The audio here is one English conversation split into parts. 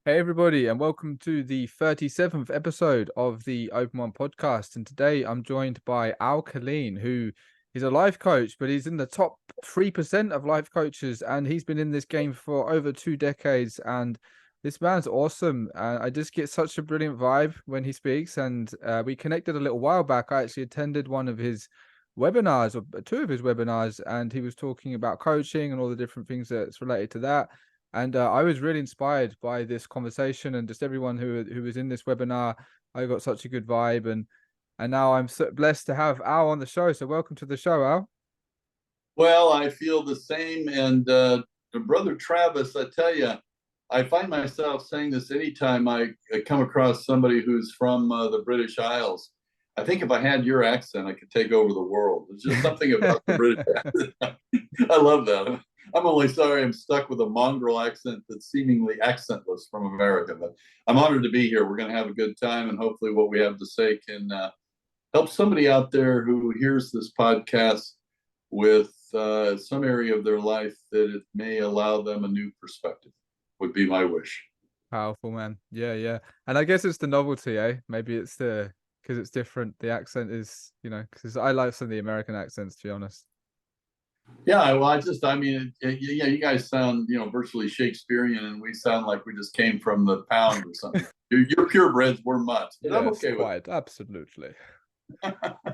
Hey everybody, and welcome to the 37th episode of the Open One podcast. And today I'm joined by Killeen, who is a life coach, but he's in the top 3% of life coaches, and he's been in this game for over 2 decades. And this man's awesome. I just get such a brilliant vibe when he speaks. And we connected a little while back. I actually attended one of his webinars, or two of his webinars, and he was talking about coaching and all the different things that's related to that. And I was really inspired by this conversation and just everyone who was in this webinar. I got such a good vibe, and now I'm so blessed to have Al on the show. So welcome to the show, Al. Well, I feel the same. And Brother Travis, I tell you, I find myself saying this anytime I come across somebody who's from the British Isles. I think if I had your accent, I could take over the world. There's just something about the British accent. I love that. I'm only sorry I'm stuck with a mongrel accent that's seemingly accentless from America. But I'm honored to be here. We're going to have a good time, and hopefully, what we have to say can help somebody out there who hears this podcast with some area of their life that it may allow them a new perspective, would be my wish. Powerful, man. Yeah, yeah. And I guess it's the novelty, eh? Maybe it's because it's different. The accent is, because I like some of the American accents, to be honest. Yeah, well, I mean, yeah, you guys sound, virtually Shakespearean, and we sound like we just came from the pound or something. You're purebreds, we're mutts, but I'm Yes, okay with quite, absolutely.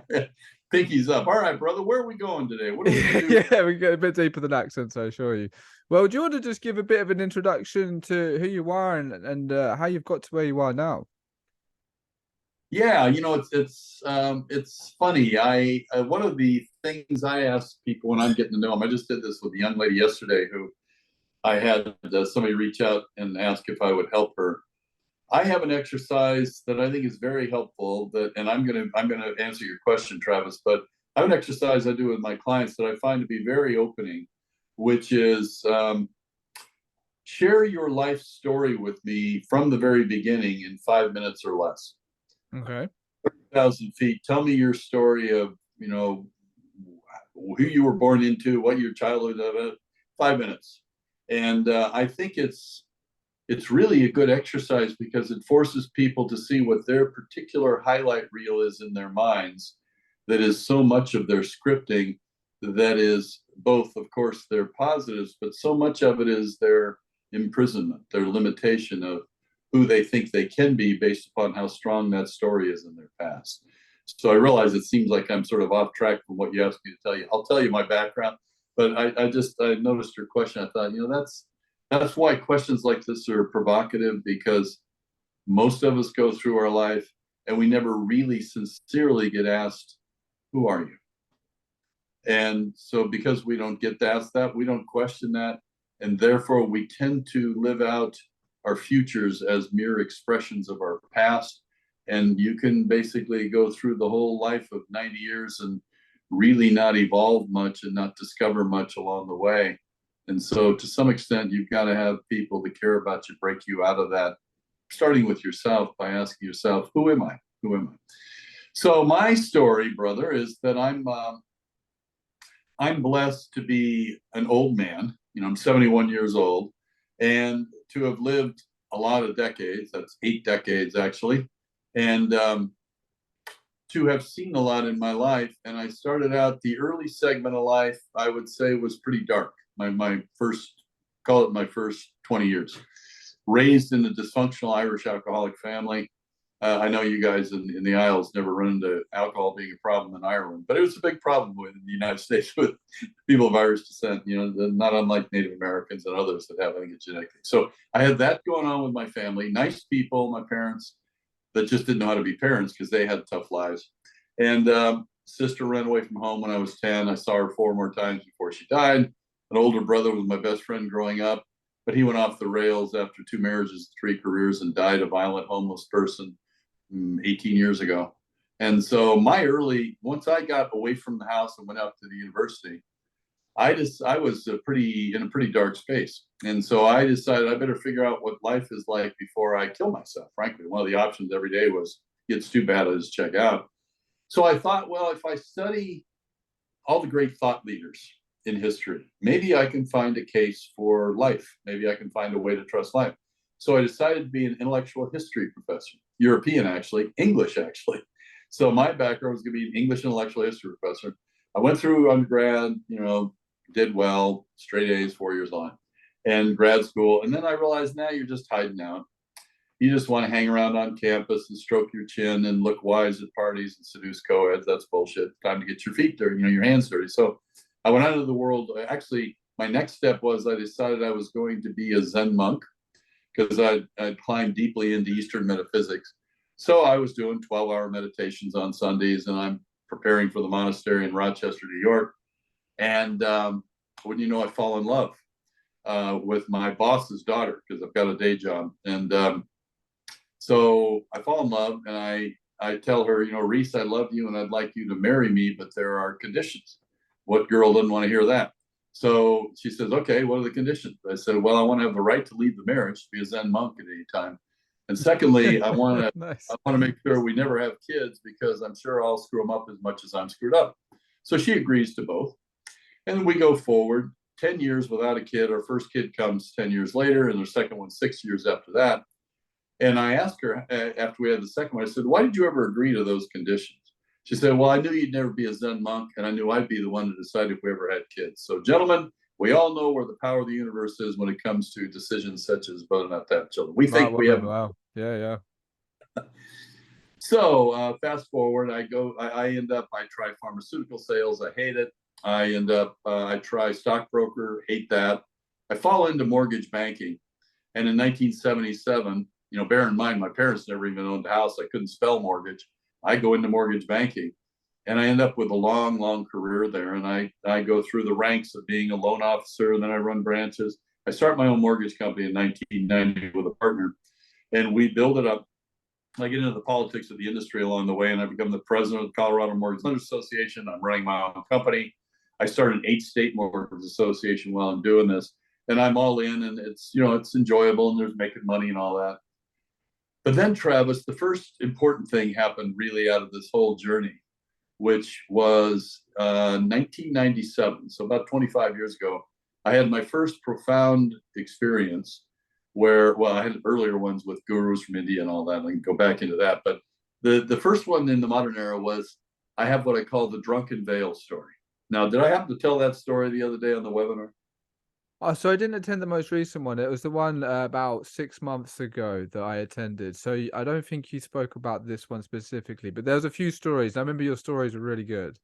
it. Pinkies up. All right, brother, where are we going today? What are we going to do? Yeah, we go a bit deeper than accents, I assure you. Well, do you want to just give a bit of an introduction to who you are and how you've got to where you are now? Yeah, it's funny. I one of the things I ask people when I'm getting to know them. I just did this with a young lady yesterday who I had somebody reach out and ask if I would help her. I have an exercise that I think is very helpful. And I'm gonna answer your question, Travis. But I have an exercise I do with my clients that I find to be very opening, which is share your life story with me from the very beginning in 5 minutes or less. Okay. 1,000 feet. Tell me your story of who you were born into, what your childhood of 5 minutes. And I think it's really a good exercise because it forces people to see what their particular highlight reel is in their minds. That is so much of their scripting. That is both, of course, their positives, but so much of it is their imprisonment, their limitation of who they think they can be based upon how strong that story is in their past. So I realize it seems like I'm sort of off track from what you asked me to tell you. I'll tell you my background, but I noticed your question. I thought, that's why questions like this are provocative, because most of us go through our life and we never really sincerely get asked, who are you? And so because we don't get to ask that, we don't question that. And therefore we tend to live out our futures as mere expressions of our past. And you can basically go through the whole life of 90 years and really not evolve much and not discover much along the way. And so to some extent, you've got to have people that care about you break you out of that, starting with yourself by asking yourself, who am I? Who am I? So my story, brother, is that I'm blessed to be an old man. I'm 71 years old, and to have lived a lot of decades. That's 8 decades, actually. And to have seen a lot in my life. And I started out the early segment of life, I would say, was pretty dark. My first, call it my first 20 years. Raised in a dysfunctional Irish alcoholic family. I know you guys in the Isles never run into alcohol being a problem in Ireland, but it was a big problem in the United States with people of Irish descent, not unlike Native Americans and others that have, I think, a genetic thing. So I had that going on with my family. Nice people, my parents, that just didn't know how to be parents because they had tough lives. And sister ran away from home when I was 10. I saw her 4 more times before she died. An older brother was my best friend growing up, but he went off the rails after 2 marriages, 3 careers, and died a violent homeless person 18 years ago. And so once I got away from the house and went out to the university, I was in a pretty dark space. And so I decided I better figure out what life is like before I kill myself. Frankly, one of the options every day was, it's too bad, I'll just check out. So I thought, well, if I study all the great thought leaders in history, maybe I can find a case for life. Maybe I can find a way to trust life. So I decided to be an intellectual history professor, European, actually, English, actually. So my background was going to be an English intellectual history professor. I went through undergrad, did well, straight A's 4 years on, and grad school. And then I realized now you're just hiding out. You just want to hang around on campus and stroke your chin and look wise at parties and seduce co-eds. That's bullshit. Time to get your feet dirty, your hands dirty. So I went out into the world. Actually, my next step was I decided I was going to be a Zen monk because I'd climbed deeply into Eastern metaphysics. So I was doing 12-hour meditations on Sundays, and I'm preparing for the monastery in Rochester, New York. And wouldn't you know, I fall in love with my boss's daughter because I've got a day job. And so I fall in love, and I tell her, Reese, I love you and I'd like you to marry me, but there are conditions. What girl doesn't want to hear that? So she says, okay, what are the conditions? I said, well, I want to have the right to leave the marriage, to be a Zen monk at any time. And secondly, I want to Nice. I want to make sure we never have kids because I'm sure I'll screw them up as much as I'm screwed up. So she agrees to both. And we go forward 10 years without a kid. Our first kid comes 10 years later, and the second one 6 years after that. And I asked her after we had the second one, I said, why did you ever agree to those conditions? She said, well, I knew you'd never be a Zen monk, and I knew I'd be the one to decide if we ever had kids. So, gentlemen, we all know where the power of the universe is when it comes to decisions such as whether or not to have children. We think we have. Wow. Yeah. So fast forward, I end up, I try pharmaceutical sales. I hate it. I end up, I try stockbroker, hate that. I fall into mortgage banking. And in 1977, bear in mind, my parents never even owned a house. I couldn't spell mortgage. I go into mortgage banking, and I end up with a long, long career there. And I go through the ranks of being a loan officer, and then I run branches. I start my own mortgage company in 1990 with a partner, and we build it up. I get into the politics of the industry along the way, and I become the president of the Colorado Mortgage Lenders Association. I'm running my own company. I started an 8-state mortgage association while I'm doing this, and I'm all in, and it's enjoyable, and there's making money and all that. But then, Travis, the first important thing happened really out of this whole journey, which was 1997. So about 25 years ago, I had my first profound experience where, well, I had earlier ones with gurus from India and all that. I can go back into that. But the first one in the modern era was I have what I call the drunken veil story. Now, did I happen to tell that story the other day on the webinar? Oh, so I didn't attend the most recent one. It was the one about 6 months ago that I attended. So I don't think you spoke about this one specifically, but there's a few stories. I remember your stories were really good.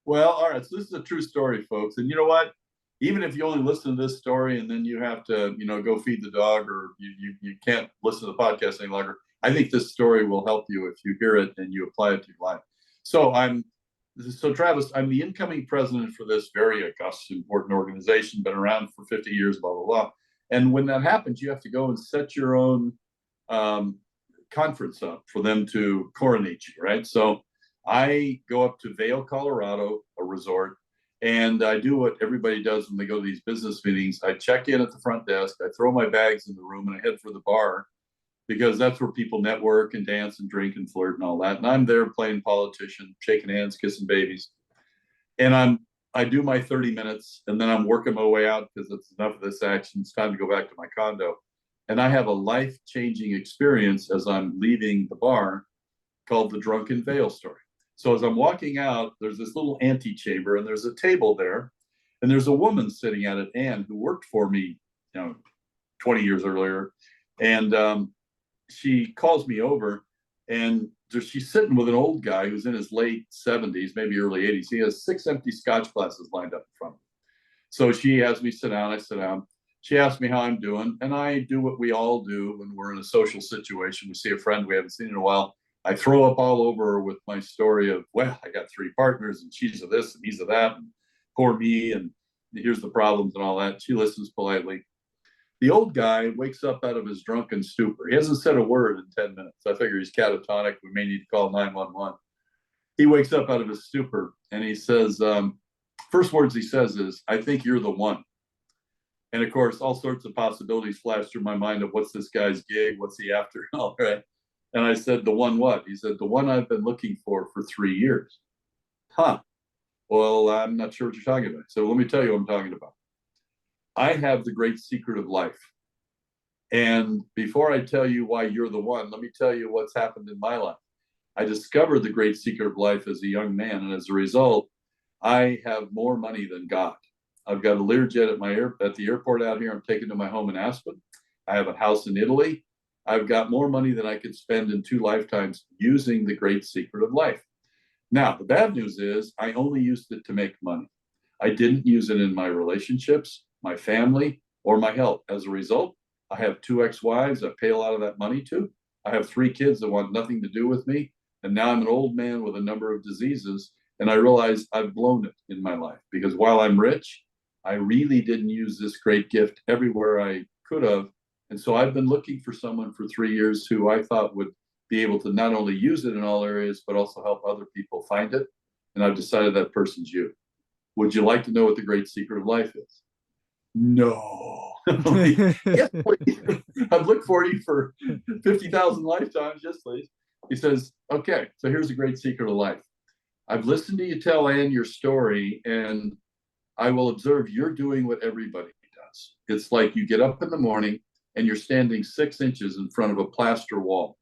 Well, all right. So this is a true story, folks. And you know what? Even if you only listen to this story and then you have to, go feed the dog, or you can't listen to the podcast any longer, I think this story will help you if you hear it and you apply it to your life. So Travis, I'm the incoming president for this very august, important organization, been around for 50 years, blah, blah, blah. And when that happens, you have to go and set your own conference up for them to coronate you, right? So I go up to Vail, Colorado, a resort, and I do what everybody does when they go to these business meetings. I check in at the front desk, I throw my bags in the room, and I head for the bar because that's where people network and dance and drink and flirt and all that. And I'm there playing politician, shaking hands, kissing babies. And I do my 30 minutes, and then I'm working my way out because it's enough of this action. It's time to go back to my condo. And I have a life-changing experience as I'm leaving the bar called the Drunken Veil story. So as I'm walking out, there's this little antechamber, and there's a table there, and there's a woman sitting at it, Anne, who worked for me, 20 years earlier, and she calls me over, and she's sitting with an old guy who's in his late 70s, maybe early 80s. He has 6 empty Scotch glasses lined up in front of him. So she has me sit down. I sit down. She asks me how I'm doing, and I do what we all do when we're in a social situation. We see a friend we haven't seen in a while. I throw up all over her with my story of, well, I got 3 partners, and she's of this and he's of that, and poor me, and here's the problems and all that. She listens politely. The old guy wakes up out of his drunken stupor. He hasn't said a word in 10 minutes. I figure he's catatonic. We may need to call 911. He wakes up out of his stupor, and he says, first words he says is, I think you're the one. And of course, all sorts of possibilities flash through my mind of what's this guy's gig? What's he after? All right. And I said, the one what? He said, the one I've been looking for 3 years. Huh. Well, I'm not sure what you're talking about. So let me tell you what I'm talking about. I have the great secret of life. And before I tell you why you're the one, let me tell you what's happened in my life. I discovered the great secret of life as a young man, and as a result, I have more money than God. I've got a Learjet at the airport out here. I'm taking to my home in Aspen. I have a house in Italy. I've got more money than I could spend in 2 lifetimes using the great secret of life. Now, the bad news is I only used it to make money. I didn't use it in my relationships, my family, or my health. As a result, I have 2 ex-wives I pay a lot of that money to. I have 3 kids that want nothing to do with me. And now I'm an old man with a number of diseases. And I realize I've blown it in my life because while I'm rich, I really didn't use this great gift everywhere I could have. And so I've been looking for someone for 3 years who I thought would be able to not only use it in all areas, but also help other people find it. And I've decided that person's you. Would you like to know what the great secret of life is? No. Yes, please. I've looked for you for 50,000 lifetimes. Yes, please. He says, okay, so here's the great secret of life. I've listened to you tell Anne your story, and I will observe you're doing what everybody does. It's like you get up in the morning and you're standing 6 inches in front of a plaster wall.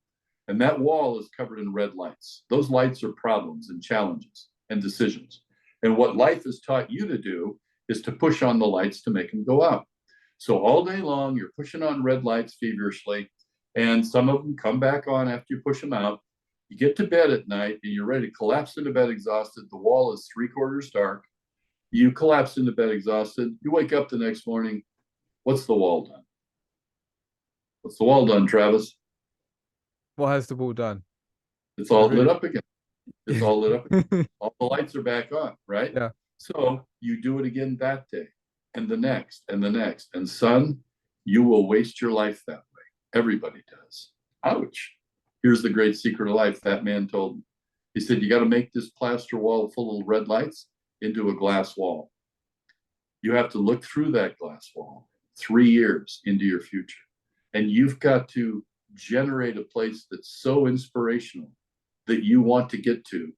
And that wall is covered in red lights. Those lights are problems and challenges and decisions. And what life has taught you to do is to push on the lights to make them go out. So all day long, you're pushing on red lights feverishly, and some of them come back on after you push them out. You get to bed at night and you're ready to collapse into bed exhausted. The wall is 3/4 dark. You collapse into bed exhausted. You wake up the next morning. What's the wall done? What's the wall done, Travis? What has the wall done? It's all lit up again. It's all lit up again. All the lights are back on, right? Yeah. So you do it again that day and the next and the next. And son, you will waste your life that way. Everybody does. Ouch. Here's the great secret of life. That man told me. He said, you got to make this plaster wall full of red lights into a glass wall. You have to look through that glass wall 3 years into your future. And you've got to generate a place that's so inspirational that you want to get to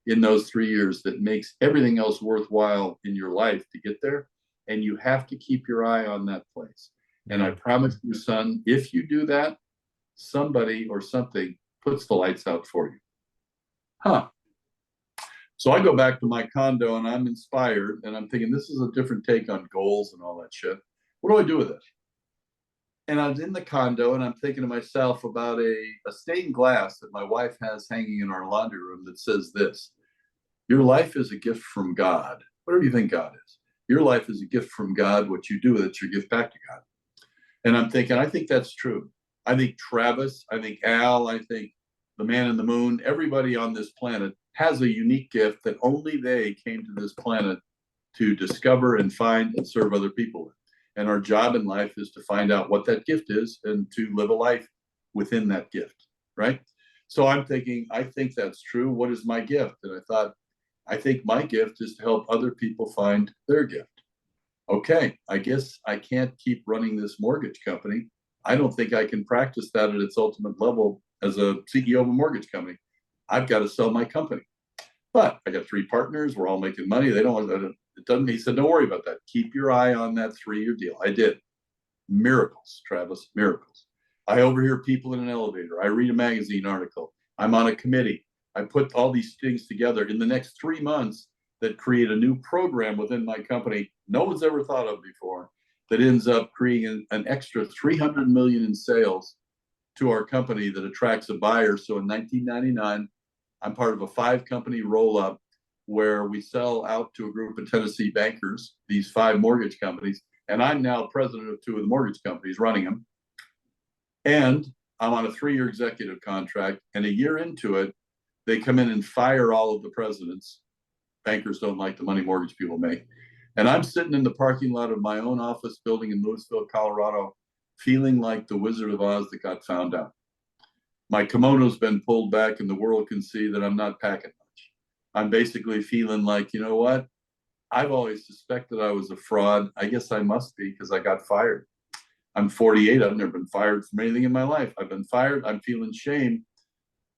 in those 3 years that makes everything else worthwhile in your life to get there. And you have to keep your eye on that place. And I promise you, son, if you do that, somebody or something puts the lights out for you. Huh. So I go back to my condo and I'm inspired and I'm thinking, this is a different take on goals and all that shit. What do I do with it? And I was in the condo and I'm thinking to myself about a stained glass that my wife has hanging in our laundry room that says this: your life is a gift from God. Whatever you think God is, your life is a gift from God. What you do with it's your gift back to God. And I'm thinking, I think that's true. I think Travis, I think Al, I think the man in the moon, everybody on this planet has a unique gift that only they came to this planet to discover and find and serve other people with. And our job in life is to find out what that gift is and to live a life within that gift, right? So I'm thinking, I think that's true. What is my gift? And I thought, I think my gift is to help other people find their gift. Okay, I guess I can't keep running this mortgage company. I don't think I can practice that at its ultimate level as a CEO of a mortgage company. I've got to sell my company. But I got 3 partners. We're all making money. They don't want to, it doesn't, he said, don't worry about that. Keep your eye on that 3-year deal. I did. Miracles, Travis, miracles. I overhear people in an elevator. I read a magazine article. I'm on a committee. I put all these things together in the next 3 months that create a new program within my company no one's ever thought of before that ends up creating an extra 300 million in sales to our company that attracts a buyer. So in 1999, I'm part of a 5-company roll-up where we sell out to a group of Tennessee bankers, these 5 mortgage companies, and I'm now president of 2 of the mortgage companies running them. And I'm on a 3-year executive contract, and a year into it, they come in and fire all of the presidents. Bankers don't like the money mortgage people make. And I'm sitting in the parking lot of my own office building in Louisville, Colorado, feeling like the Wizard of Oz that got found out. My kimono's been pulled back and the world can see that I'm not packing much. I'm basically feeling like, you know what? I've always suspected I was a fraud. I guess I must be because I got fired. I'm 48. I've never been fired from anything in my life. I've been fired. I'm feeling shame.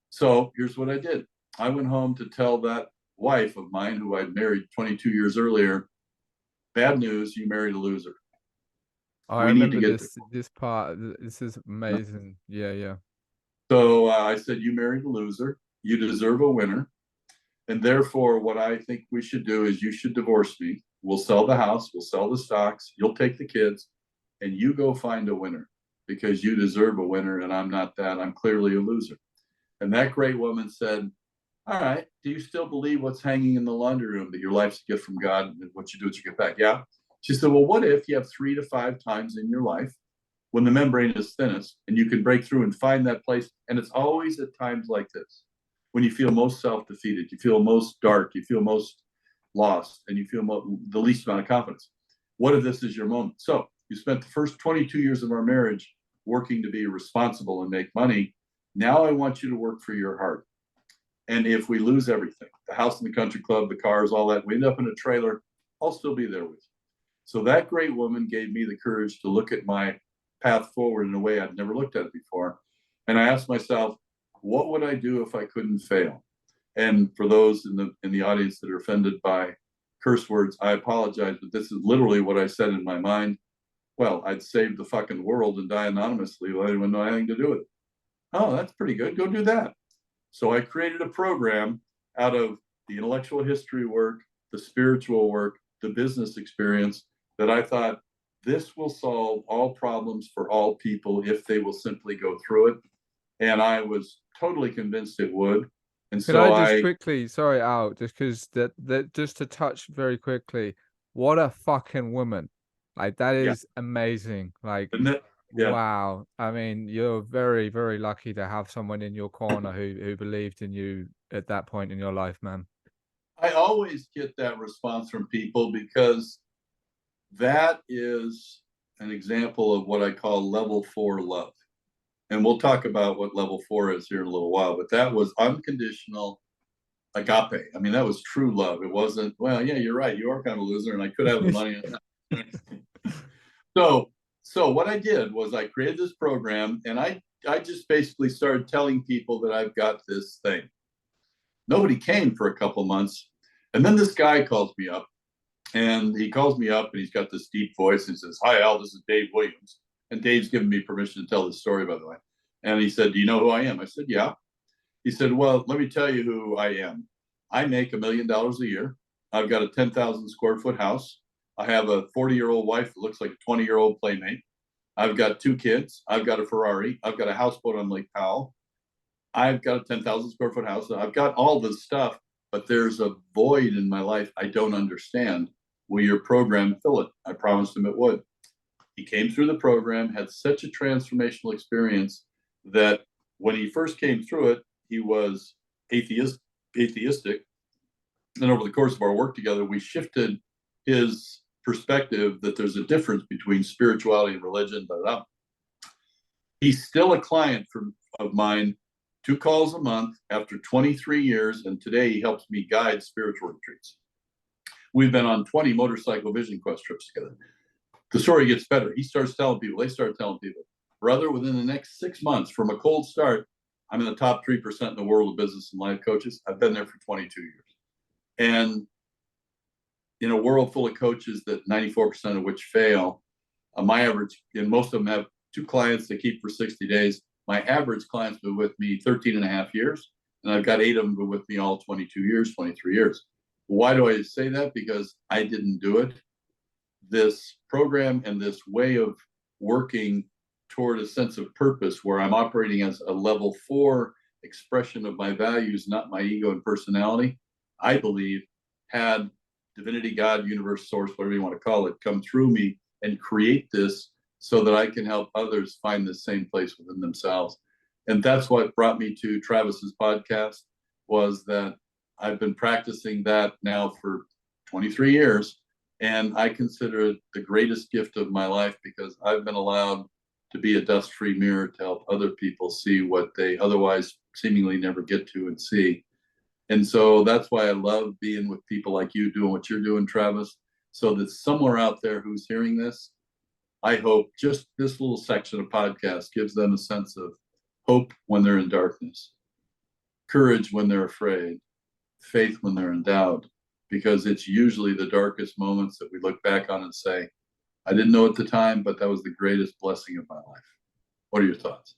So here's what I did. I went home to tell that wife of mine who I'd married 22 years earlier, bad news, you married a loser. I We need to remember get there. this part. This is amazing. Yeah, yeah. So I said, you married a loser. You deserve a winner. And therefore, what I think we should do is you should divorce me. We'll sell the house. We'll sell the stocks. You'll take the kids and you go find a winner because you deserve a winner. And I'm not that. I'm clearly a loser. And that great woman said, all right, do you still believe what's hanging in the laundry room, that your life's a gift from God and what you do, what you get back? Yeah. She said, well, what if you have 3 to 5 times in your life when the membrane is thinnest and you can break through and find that place? And it's always at times like this when you feel most self-defeated, you feel most dark, you feel most lost, and you feel the least amount of confidence. What if this is your moment? So you spent the first 22 years of our marriage working to be responsible and make money. Now I want you to work for your heart. And if we lose everything, the house and the country club, the cars, all that, we end up in a trailer, I'll still be there with you. So that great woman gave me the courage to look at my path forward in a way I'd never looked at it before. And I asked myself, what would I do if I couldn't fail? And for those in the audience that are offended by curse words, I apologize, but this is literally what I said in my mind. Well, I'd save the fucking world and die anonymously without anyone knowing anything to do with it. Oh, that's pretty good. Go do that. So I created a program out of the intellectual history work, the spiritual work, the business experience that I thought this will solve all problems for all people if they will simply go through it. And I was totally convinced it would. And Could I so just quickly, sorry, Al, just because just to touch very quickly, what a fucking woman. Like that yeah, is amazing. Like, yeah, wow. I mean, you're very, very lucky to have someone in your corner who believed in you at that point in your life, man. I always get that response from people because that is an example of what I call level 4 love. And we'll talk about what level 4 is here in a little while, but that was unconditional agape. I mean, that was true love. It wasn't, well, yeah, you're right. You are kind of a loser and I could have the money. So what I did was I created this program and I just basically started telling people that I've got this thing. Nobody came for a couple months. And then this guy calls me up and he calls me up and he's got this deep voice and says, hi, Al, this is Dave Williams. And Dave's given me permission to tell this story, by the way. And he said, do you know who I am? I said, yeah. He said, well, let me tell you who I am. I make $1 million a year. I've got a 10,000 square foot house. I have a 40-year-old wife that looks like a 20-year-old playmate. I've got 2 kids. I've got a Ferrari. I've got a houseboat on Lake Powell. I've got a 10,000 square foot house. I've got all this stuff, but there's a void in my life I don't understand. Will your program fill it? I promised him it would. He came through the program, had such a transformational experience that when he first came through it, he was atheistic. And over the course of our work together, we shifted his perspective that there's a difference between spirituality and religion. But he's still a client of mine, 2 calls a month after 23 years. And today he helps me guide spiritual retreats. We've been on 20 motorcycle vision quest trips together. The story gets better. He starts telling people, they start telling people, brother, within the next 6 months from a cold start, I'm in the top 3% in the world of business and life coaches. I've been there for 22 years. And in a world full of coaches that 94% of which fail, my average, and most of them have 2 clients they keep for 60 days. My average client's been with me 13 and a half years. And I've got 8 of them been with me all 22 years, 23 years. Why do I say that? Because I didn't do it. This program and this way of working toward a sense of purpose where I'm operating as a level 4 expression of my values, not my ego and personality, I believe had divinity, God, universe, source, whatever you want to call it, come through me and create this so that I can help others find the same place within themselves. And that's what brought me to Travis's podcast, was that I've been practicing that now for 23 years. And I consider it the greatest gift of my life because I've been allowed to be a dust-free mirror to help other people see what they otherwise seemingly never get to and see. And so that's why I love being with people like you doing what you're doing, Travis, so that somewhere out there who's hearing this, I hope just this little section of podcast gives them a sense of hope when they're in darkness, courage when they're afraid, faith when they're in doubt, because it's usually the darkest moments that we look back on and say, I didn't know at the time, but that was the greatest blessing of my life. What are your thoughts?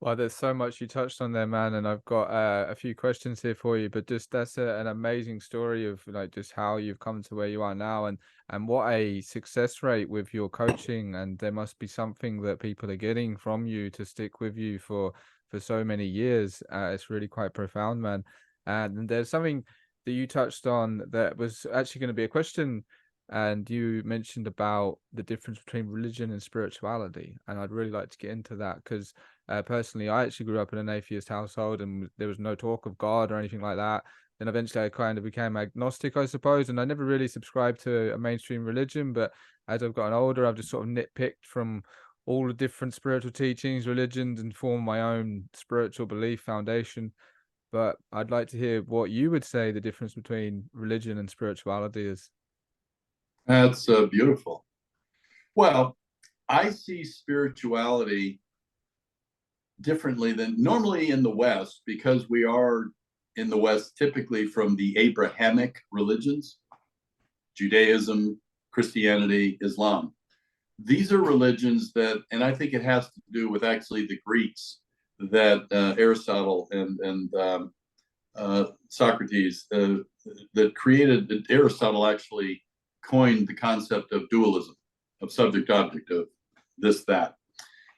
Well, there's so much you touched on there, man, and I've got a few questions here for you. But just that's an amazing story of like just how you've come to where you are now, and what a success rate with your coaching. And there must be something that people are getting from you to stick with you for so many years. It's really quite profound, man. And there's something that you touched on that was actually going to be a question. And you mentioned about the difference between religion and spirituality, and I'd really like to get into that because personally, I actually grew up in an atheist household, and there was no talk of God or anything like that. Then eventually, I kind of became agnostic, I suppose, and I never really subscribed to a mainstream religion. But as I've gotten older, I've just sort of nitpicked from all the different spiritual teachings, religions, and formed my own spiritual belief foundation. But I'd like to hear what you would say the difference between religion and spirituality is. That's beautiful. Well, I see spirituality differently than normally in the West, because we are in the West typically from the Abrahamic religions, Judaism, Christianity, Islam. These are religions that, and I think it has to do with actually the Greeks that Aristotle and Socrates that created. Aristotle actually coined the concept of dualism, of subject object, of this, that.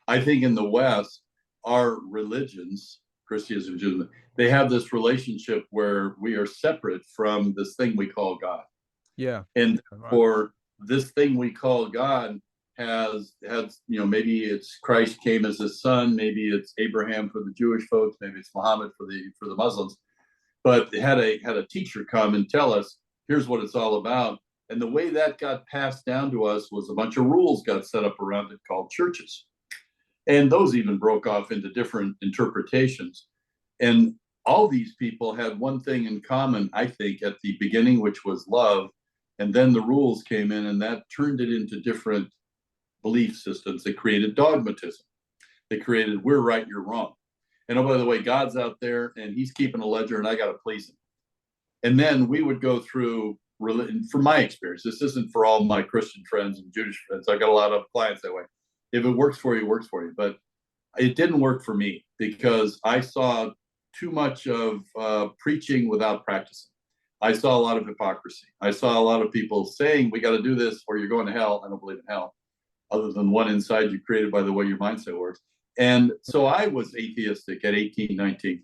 I think in the West, our religions, Christianism, Judaism, they have this relationship where we are separate from this thing we call God. Yeah, And right. for this thing we call God has maybe it's Christ came as his son, maybe it's Abraham for the Jewish folks, maybe it's Muhammad for the Muslims, but had a teacher come and tell us, here's what it's all about. And the way that got passed down to us was a bunch of rules got set up around it called churches. And those even broke off into different interpretations. And all these people had one thing in common, I think, at the beginning, which was love. And then the rules came in, and that turned it into different belief systems. They created dogmatism. They created, we're right, you're wrong. And oh, by the way, God's out there and he's keeping a ledger and I got to please him. And then we would go through, from my experience, this isn't for all my Christian friends and Jewish friends. I got a lot of clients that way. If it works for you, it works for you. But it didn't work for me because I saw too much of preaching without practicing. I saw a lot of hypocrisy. I saw a lot of people saying, we got to do this or you're going to hell. I don't believe in hell, other than one inside you created by the way your mindset works. And so I was atheistic at 18, 19.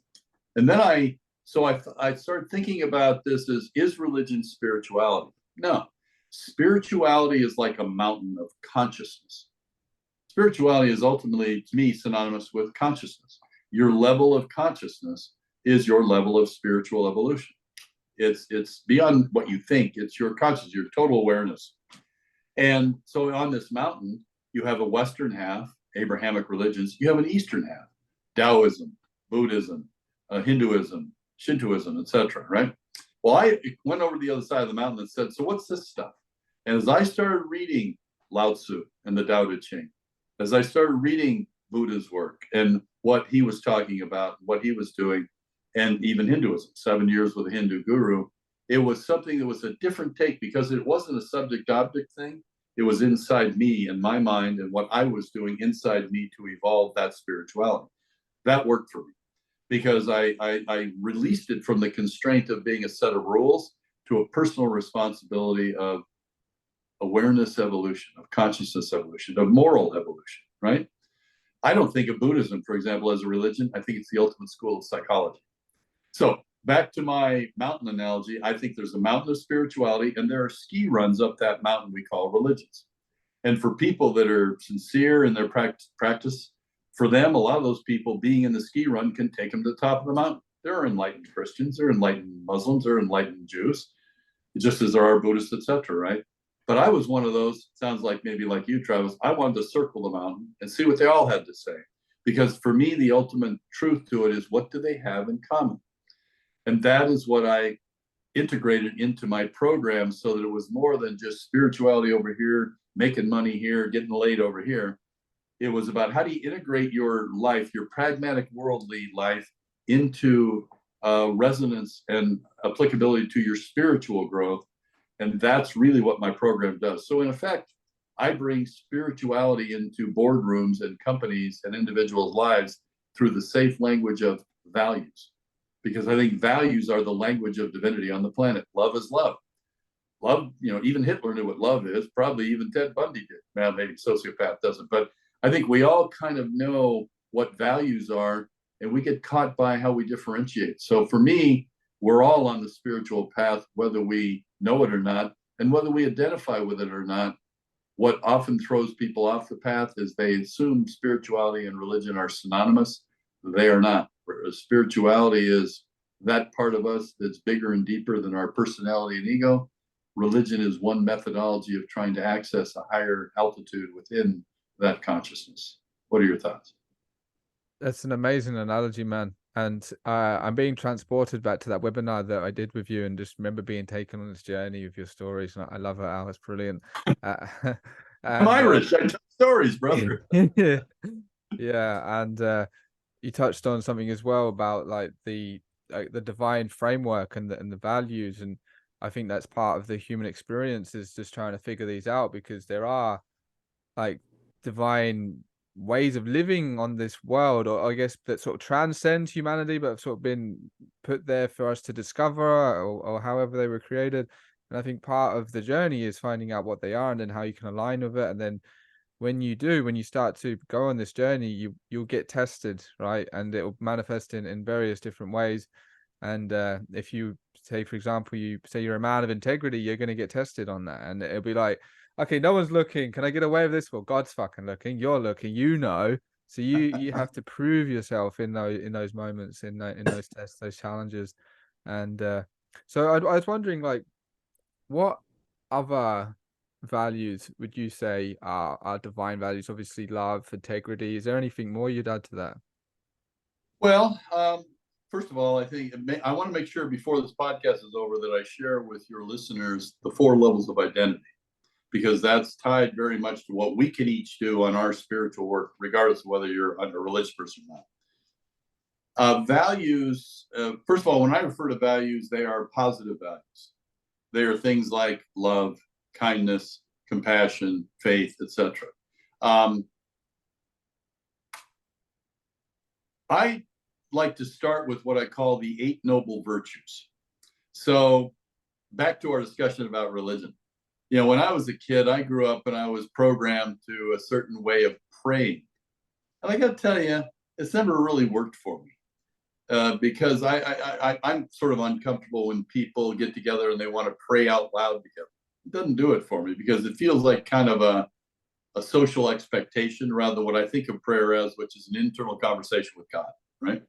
And then I started thinking about this as, is religion spirituality? No. Spirituality is like a mountain of consciousness. Spirituality is ultimately, to me, synonymous with consciousness. Your level of consciousness is your level of spiritual evolution. It's beyond what you think. It's your consciousness, your total awareness. And so on this mountain, you have a Western half, Abrahamic religions. You have an Eastern half, Taoism, Buddhism, Hinduism, Shintoism, etc. Right? Well, I went over to the other side of the mountain and said, so what's this stuff? And as I started reading Lao Tzu and the Tao Te Ching, as I started reading Buddha's work and what he was talking about, what he was doing, and even Hinduism, 7 years with a Hindu guru, it was something that was a different take because it wasn't a subject-object thing. It was inside me and my mind and what I was doing inside me to evolve that spirituality. That worked for me because I released it from the constraint of being a set of rules to a personal responsibility of awareness evolution, of consciousness evolution, of moral evolution, right? I don't think of Buddhism, for example, as a religion. I think it's the ultimate school of psychology. So back to my mountain analogy, I think there's a mountain of spirituality and there are ski runs up that mountain we call religions. And for people that are sincere in their practice, for them, a lot of those people being in the ski run can take them to the top of the mountain. There are enlightened Christians, there are enlightened Muslims, there are enlightened Jews, just as there are Buddhists, etc., right? But I was one of those, sounds like maybe like you, Travis, I wanted to circle the mountain and see what they all had to say. Because for me, the ultimate truth to it is, what do they have in common? And that is what I integrated into my program so that it was more than just spirituality over here, making money here, getting laid over here. It was about how do you integrate your life, your pragmatic worldly life, into resonance and applicability to your spiritual growth. And that's really what my program does. So in effect, I bring spirituality into boardrooms and companies and individuals' lives through the safe language of values. Because I think values are the language of divinity on the planet. Love is love. Love, even Hitler knew what love is. Probably even Ted Bundy did. Well, maybe sociopath doesn't. But I think we all kind of know what values are, and we get caught by how we differentiate. So for me, we're all on the spiritual path, whether we know it or not, and whether we identify with it or not. What often throws people off the path is they assume spirituality and religion are synonymous. They are not. Spirituality is that part of us that's bigger and deeper than our personality and ego. Religion is one methodology of trying to access a higher altitude within that consciousness. What are your thoughts? That's an amazing analogy, man. And I'm being transported back to that webinar that I did with you, and just remember being taken on this journey with your stories. And I love it, Al. It's brilliant. I'm Irish. I tell stories, brother. Yeah, and you touched on something as well about like the divine framework and the values, and I think that's part of the human experience, is just trying to figure these out, because there are like divine ways of living on this world, or I guess that sort of transcend humanity, but have sort of been put there for us to discover, or however they were created. And I think part of the journey is finding out what they are, and then how you can align with it. And then when you start to go on this journey, you'll get tested, right? And it'll manifest in various different ways. And if you say, for example, you say you're a man of integrity, you're going to get tested on that, and it'll be like, okay, no one's looking. Can I get away with this? Well, God's fucking looking. You're looking. So you have to prove yourself in those moments, in those tests, those challenges. And so I was wondering, like, what other values would you say are divine values? Obviously, love, integrity. Is there anything more you'd add to that? Well, first of all, I think I want to make sure before this podcast is over that I share with your listeners the 4 levels of identity, because that's tied very much to what we can each do on our spiritual work, regardless of whether you're a religious person or not. Values, first of all, when I refer to values, they are positive values. They are things like love, kindness, compassion, faith, etc. I like to start with what I call the 8 noble virtues. So back to our discussion about religion. When I was a kid, I grew up and I was programmed to a certain way of praying. And I got to tell you, it's never really worked for me. Because I'm sort of uncomfortable when people get together and they want to pray out loud together. It doesn't do it for me, because it feels like kind of a social expectation rather than what I think of prayer as, which is an internal conversation with God, right?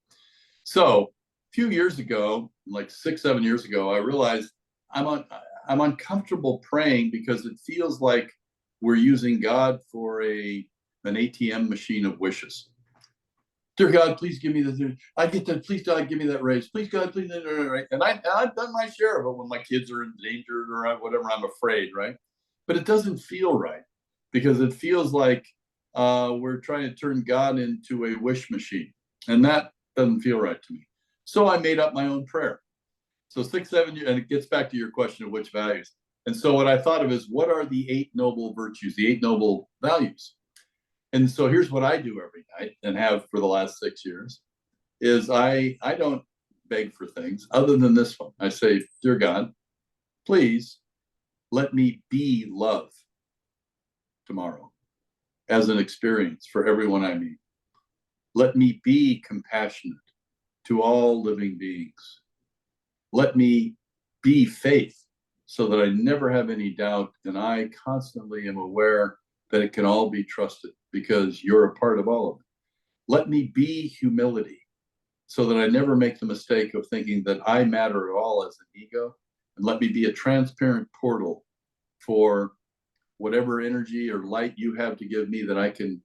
So a few years ago, like 6-7 years ago, I realized I'm uncomfortable praying, because it feels like we're using God for an ATM machine of wishes. Dear God, please give me the. I get that. Please God, give me that raise. Please God, please. Right? And I've done my share of it when my kids are endangered or whatever. I'm afraid, right? But it doesn't feel right, because it feels like we're trying to turn God into a wish machine, and that doesn't feel right to me. So I made up my own prayer. So 6-7 years, and it gets back to your question of which values. And so what I thought of is, what are the 8 noble virtues, the 8 noble values? And so here's what I do every night, and have for the last 6 years, is I don't beg for things other than this one. I say, dear God, please let me be love tomorrow as an experience for everyone I meet. Let me be compassionate to all living beings. Let me be faith, so that I never have any doubt, and I constantly am aware that it can all be trusted, because you're a part of all of it. Let me be humility, so that I never make the mistake of thinking that I matter at all as an ego. And let me be a transparent portal for whatever energy or light you have to give me that I can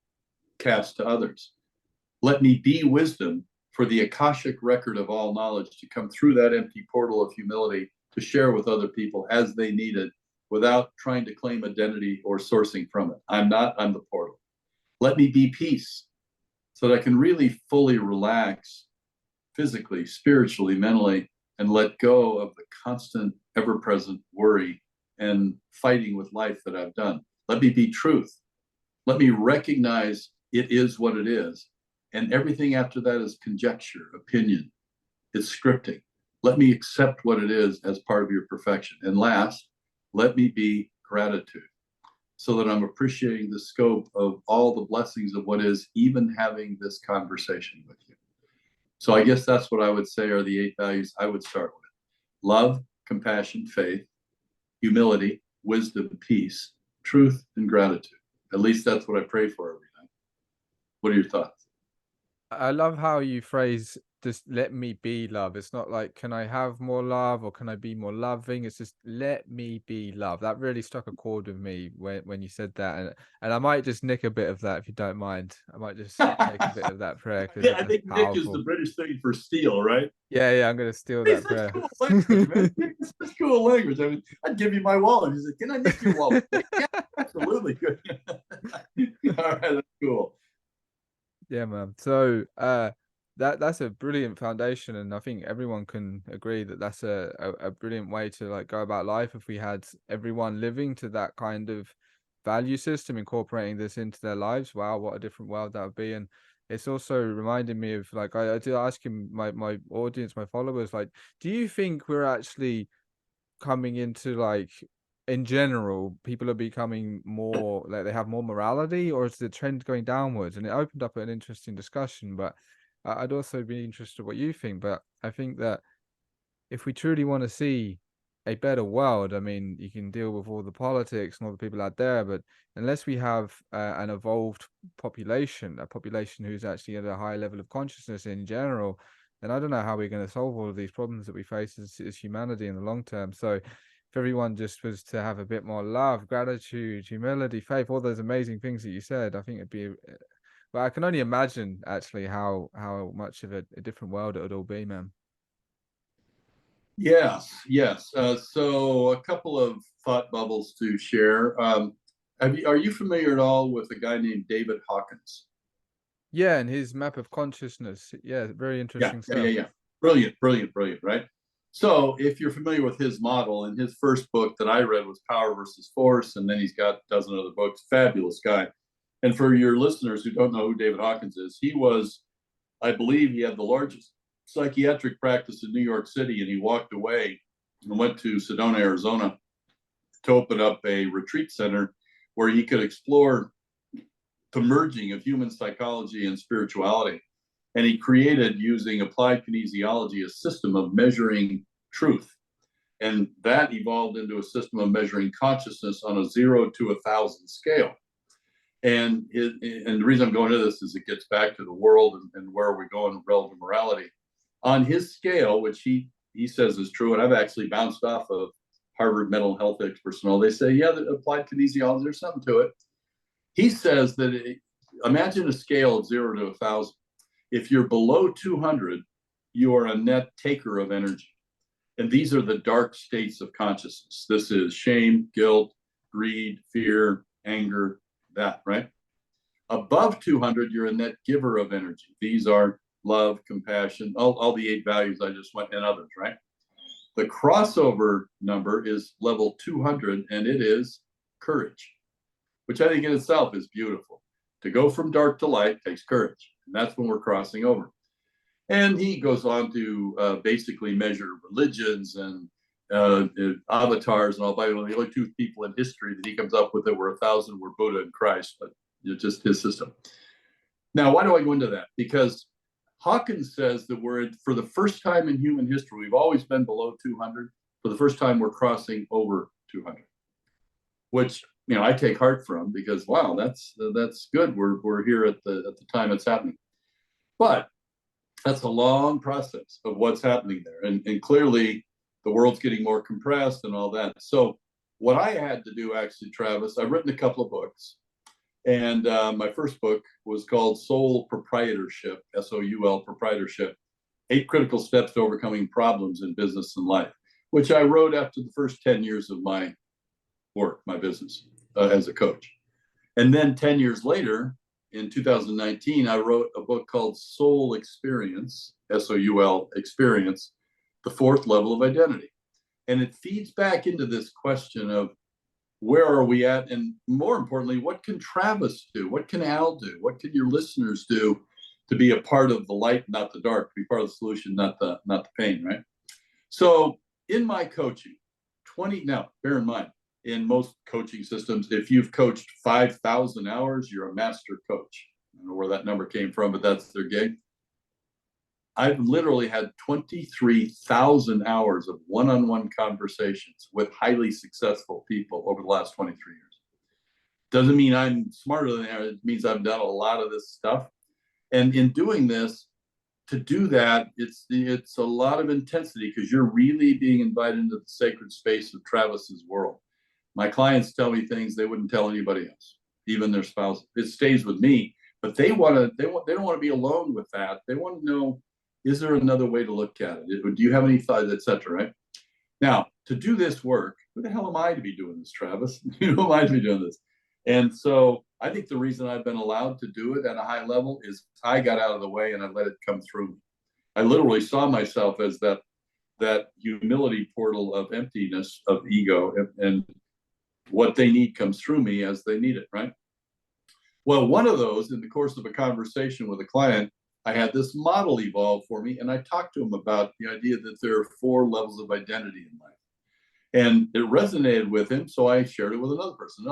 cast to others. Let me be wisdom, for the Akashic record of all knowledge to come through that empty portal of humility to share with other people as they need it, without trying to claim identity or sourcing from it. I'm the portal. Let me be peace, so that I can really fully relax physically, spiritually, mentally, and let go of the constant, ever-present worry and fighting with life that I've done. Let me be truth. Let me recognize it is what it is. And everything after that is conjecture, opinion, it's scripting. Let me accept what it is as part of your perfection. And last, let me be gratitude, so that I'm appreciating the scope of all the blessings of what is, even having this conversation with you. So I guess that's what I would say are the 8 values I would start with: love, compassion, faith, humility, wisdom, peace, truth, and gratitude. At least that's what I pray for every night. What are your thoughts? I love how you phrase just let me be love. It's not like, can I have more love or can I be more loving? It's just let me be love. That really struck a chord with me when you said that. And I might just nick a bit of that if you don't mind. I might just take a bit of that prayer because Yeah, I that's think Nick is the powerful. British thing for steal, right? Yeah, I'm gonna steal It's that such prayer. cool language, man. It's such cool language. I mean, I'd give you my wallet. He's like, can I nick your wallet? Yeah, absolutely. Good. All right, that's cool. Yeah, man. So that's a brilliant foundation, and I think everyone can agree that that's a brilliant way to like go about life if we had everyone living to that kind of value system, incorporating this into their lives. Wow, what a different world that would be. And it's also reminding me of like I did ask him my audience, my followers, like, do you think we're actually coming into like in general, people are becoming more like they have more morality, or is the trend going downwards? And it opened up an interesting discussion, but I'd also be interested what you think. But I think that if we truly want to see a better world, I mean, you can deal with all the politics and all the people out there, but unless we have an evolved population, a population who's actually at a high level of consciousness in general, then I don't know how we're going to solve all of these problems that we face as humanity in the long term. So, if everyone just was to have a bit more love, gratitude, humility, faith, all those amazing things that you said, I think it'd be. Well, I can only imagine actually how much of a different world it would all be, man. Yes, yes. So a couple of thought bubbles to share. Are you familiar at all with a guy named David Hawkins? Yeah, and his map of consciousness. Yeah, very Yeah, interesting yeah, yeah, stuff. yeah. Brilliant, brilliant, brilliant, right? So if you're familiar with his model, and his first book that I read was Power versus Force, and then he's got a dozen other books. Fabulous guy. And for your listeners who don't know who David Hawkins is, he was, I believe, he had the largest psychiatric practice in New York City, and he walked away and went to Sedona, Arizona, to open up a retreat center where he could explore the merging of human psychology and spirituality. And he created, using applied kinesiology, a system of measuring truth. And that evolved into a system of measuring consciousness on a 0 to 1,000 scale. And the reason I'm going to this is it gets back to the world and where we're going relative morality. On his scale, which he says is true, and I've actually bounced off of Harvard mental health experts and all, they say, yeah, the applied kinesiology, there's something to it. He says that imagine a scale of 0 to 1,000. If you're below 200, you are a net taker of energy. And these are the dark states of consciousness. This is shame, guilt, greed, fear, anger, that, right? Above 200, you're a net giver of energy. These are love, compassion, all the 8 values I just went, and others, right? The crossover number is level 200, and it is courage, which I think in itself is beautiful. To go from dark to light takes courage, and that's when we're crossing over. And he goes on to basically measure religions and avatars and all. By the way, the only 2 people in history that he comes up with that were 1,000 were Buddha and Christ, but it's just his system. Now, why do I go into that? Because Hawkins says that for the first time in human history, we've always been below 200. For the first time, we're crossing over 200, which I take heart from, because wow, that's good. We're here at the time it's happening, but that's a long process of what's happening there, and clearly the world's getting more compressed and all that. So what I had to do, actually, Travis, I've written a couple of books, and my first book was called Soul Proprietorship, SOUL Proprietorship, 8 Critical Steps to Overcoming Problems in Business and Life, which I wrote after the first 10 years of my work, my business as a coach. And then 10 years later, in 2019, I wrote a book called Soul Experience, SOUL Experience, the 4th level of identity. And it feeds back into this question of where are we at? And more importantly, what can Travis do? What can Al do? What can your listeners do to be a part of the light, not the dark, to be part of the solution, not the pain, right? So in my coaching, now bear in mind, in most coaching systems, if you've coached 5,000 hours, you're a master coach. I don't know where that number came from, but that's their gig. I've literally had 23,000 hours of one-on-one conversations with highly successful people over the last 23 years. Doesn't mean I'm smarter than them. It means I've done a lot of this stuff. And in doing this, to do that, it's a lot of intensity because you're really being invited into the sacred space of Travis's world. My clients tell me things they wouldn't tell anybody else, even their spouse. It stays with me, but they don't want to be alone with that. They want to know, is there another way to look at it? Do you have any thoughts, et cetera, right? Now, to do this work, who the hell am I to be doing this, Travis? Who am I to be doing this? And so I think the reason I've been allowed to do it at a high level is I got out of the way and I let it come through me. I literally saw myself as that humility portal of emptiness, of ego, and what they need comes through me as they need it, right? Well, one of those, in the course of a conversation with a client, I had this model evolve for me, and I talked to him about the idea that there are 4 levels of identity in life. And it resonated with him, so I shared it with another person,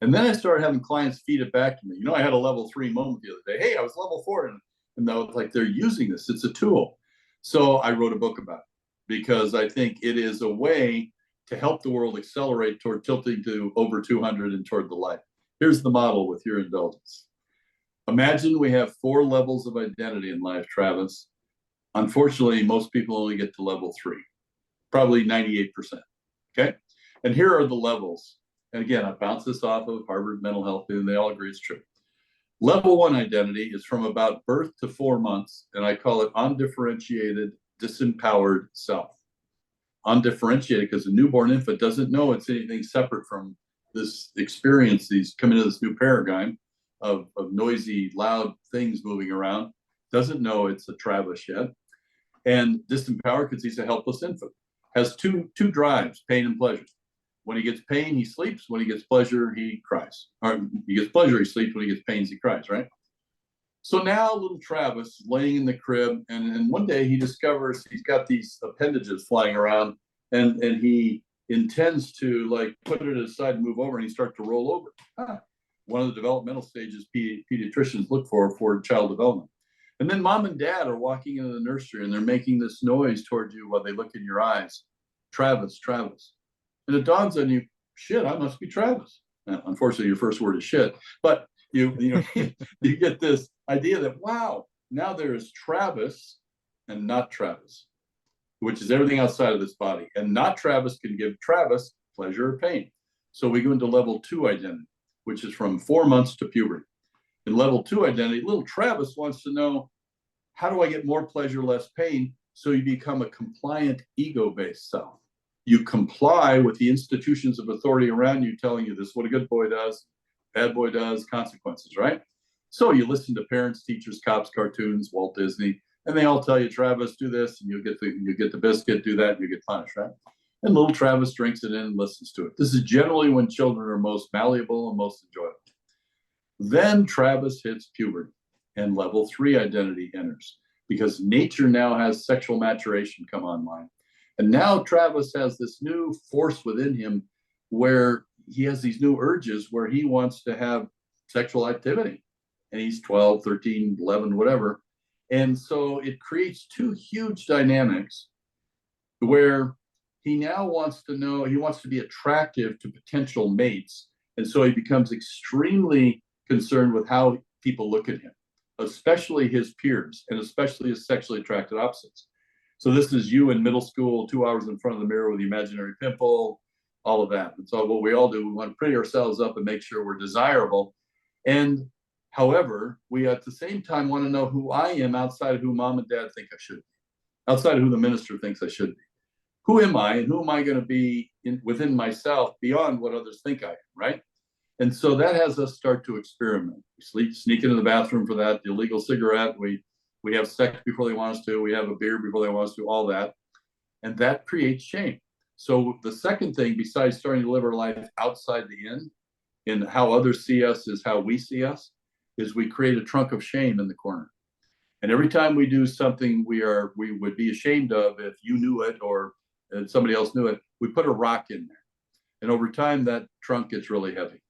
And then I started having clients feed it back to me. I had a level 3 moment the other day. Hey, I was level 4, and I was like, they're using this. It's a tool. So I wrote a book about it because I think it is a way to help the world accelerate toward tilting to over 200 and toward the light. Here's the model with your indulgence. Imagine we have 4 levels of identity in life, Travis. Unfortunately, most people only get to level 3, probably 98%. Okay. And here are the levels. And again, I bounce this off of Harvard Mental Health, and they all agree it's true. Level 1 identity is from about birth to 4 months, and I call it undifferentiated, disempowered self. Undifferentiated because a newborn infant doesn't know it's anything separate from this experience. He's come into this new paradigm of noisy, loud things moving around, doesn't know it's a Travis yet. And disempowered because he's a helpless infant. Has two drives, pain and pleasure. When he gets pain, he sleeps. When he gets pleasure, he cries. Or he gets pleasure, he sleeps. When he gets pains, he cries, right? So now little Travis is laying in the crib, and one day he discovers he's got these appendages flying around, and he intends to like put it aside and move over, and he starts to roll over. One of the developmental stages pediatricians look for child development. And then mom and dad are walking into the nursery, and they're making this noise towards you while they look in your eyes. Travis, Travis. And it dawns on you, shit, I must be Travis. Now, unfortunately, your first word is shit, but you get this idea that, wow, now there is Travis and not Travis, which is everything outside of this body. And not Travis can give Travis pleasure or pain. So we go into level 2 identity, which is from 4 months to puberty. In level 2 identity, little Travis wants to know, how do I get more pleasure, less pain? So you become a compliant, ego-based self. You comply with the institutions of authority around you telling you this is what a good boy does, bad boy does, consequences, right? So you listen to parents, teachers, cops, cartoons, Walt Disney, and they all tell you, Travis, do this, and you get the biscuit, do that, and you get punished, right? And little Travis drinks it in and listens to it. This is generally when children are most malleable and most enjoyable. Then Travis hits puberty, and level 3 identity enters because nature now has sexual maturation come online. And now Travis has this new force within him where he has these new urges where he wants to have sexual activity. And he's 12, 13, 11, whatever. And so it creates 2 huge dynamics where he now wants to know, he wants to be attractive to potential mates. And so he becomes extremely concerned with how people look at him, especially his peers and especially his sexually attracted opposites. So this is you in middle school, 2 hours in front of the mirror with the imaginary pimple, all of that. And so what we all do, we want to pretty ourselves up and make sure we're desirable. And however, we at the same time want to know who I am outside of who mom and dad think I should be, outside of who the minister thinks I should be. Who am I and who am I going to be within myself beyond what others think I am, right? And so that has us start to experiment. We sneak into the bathroom for that, the illegal cigarette. We have sex before they want us to. We have a beer before they want us to, all that. And that creates shame. So the second thing, besides starting to live our life outside the inn, and how others see us is how we see us, is we create a trunk of shame in the corner. And every time we do something we would be ashamed of if you knew it or somebody else knew it, we put a rock in there. And over time, that trunk gets really heavy,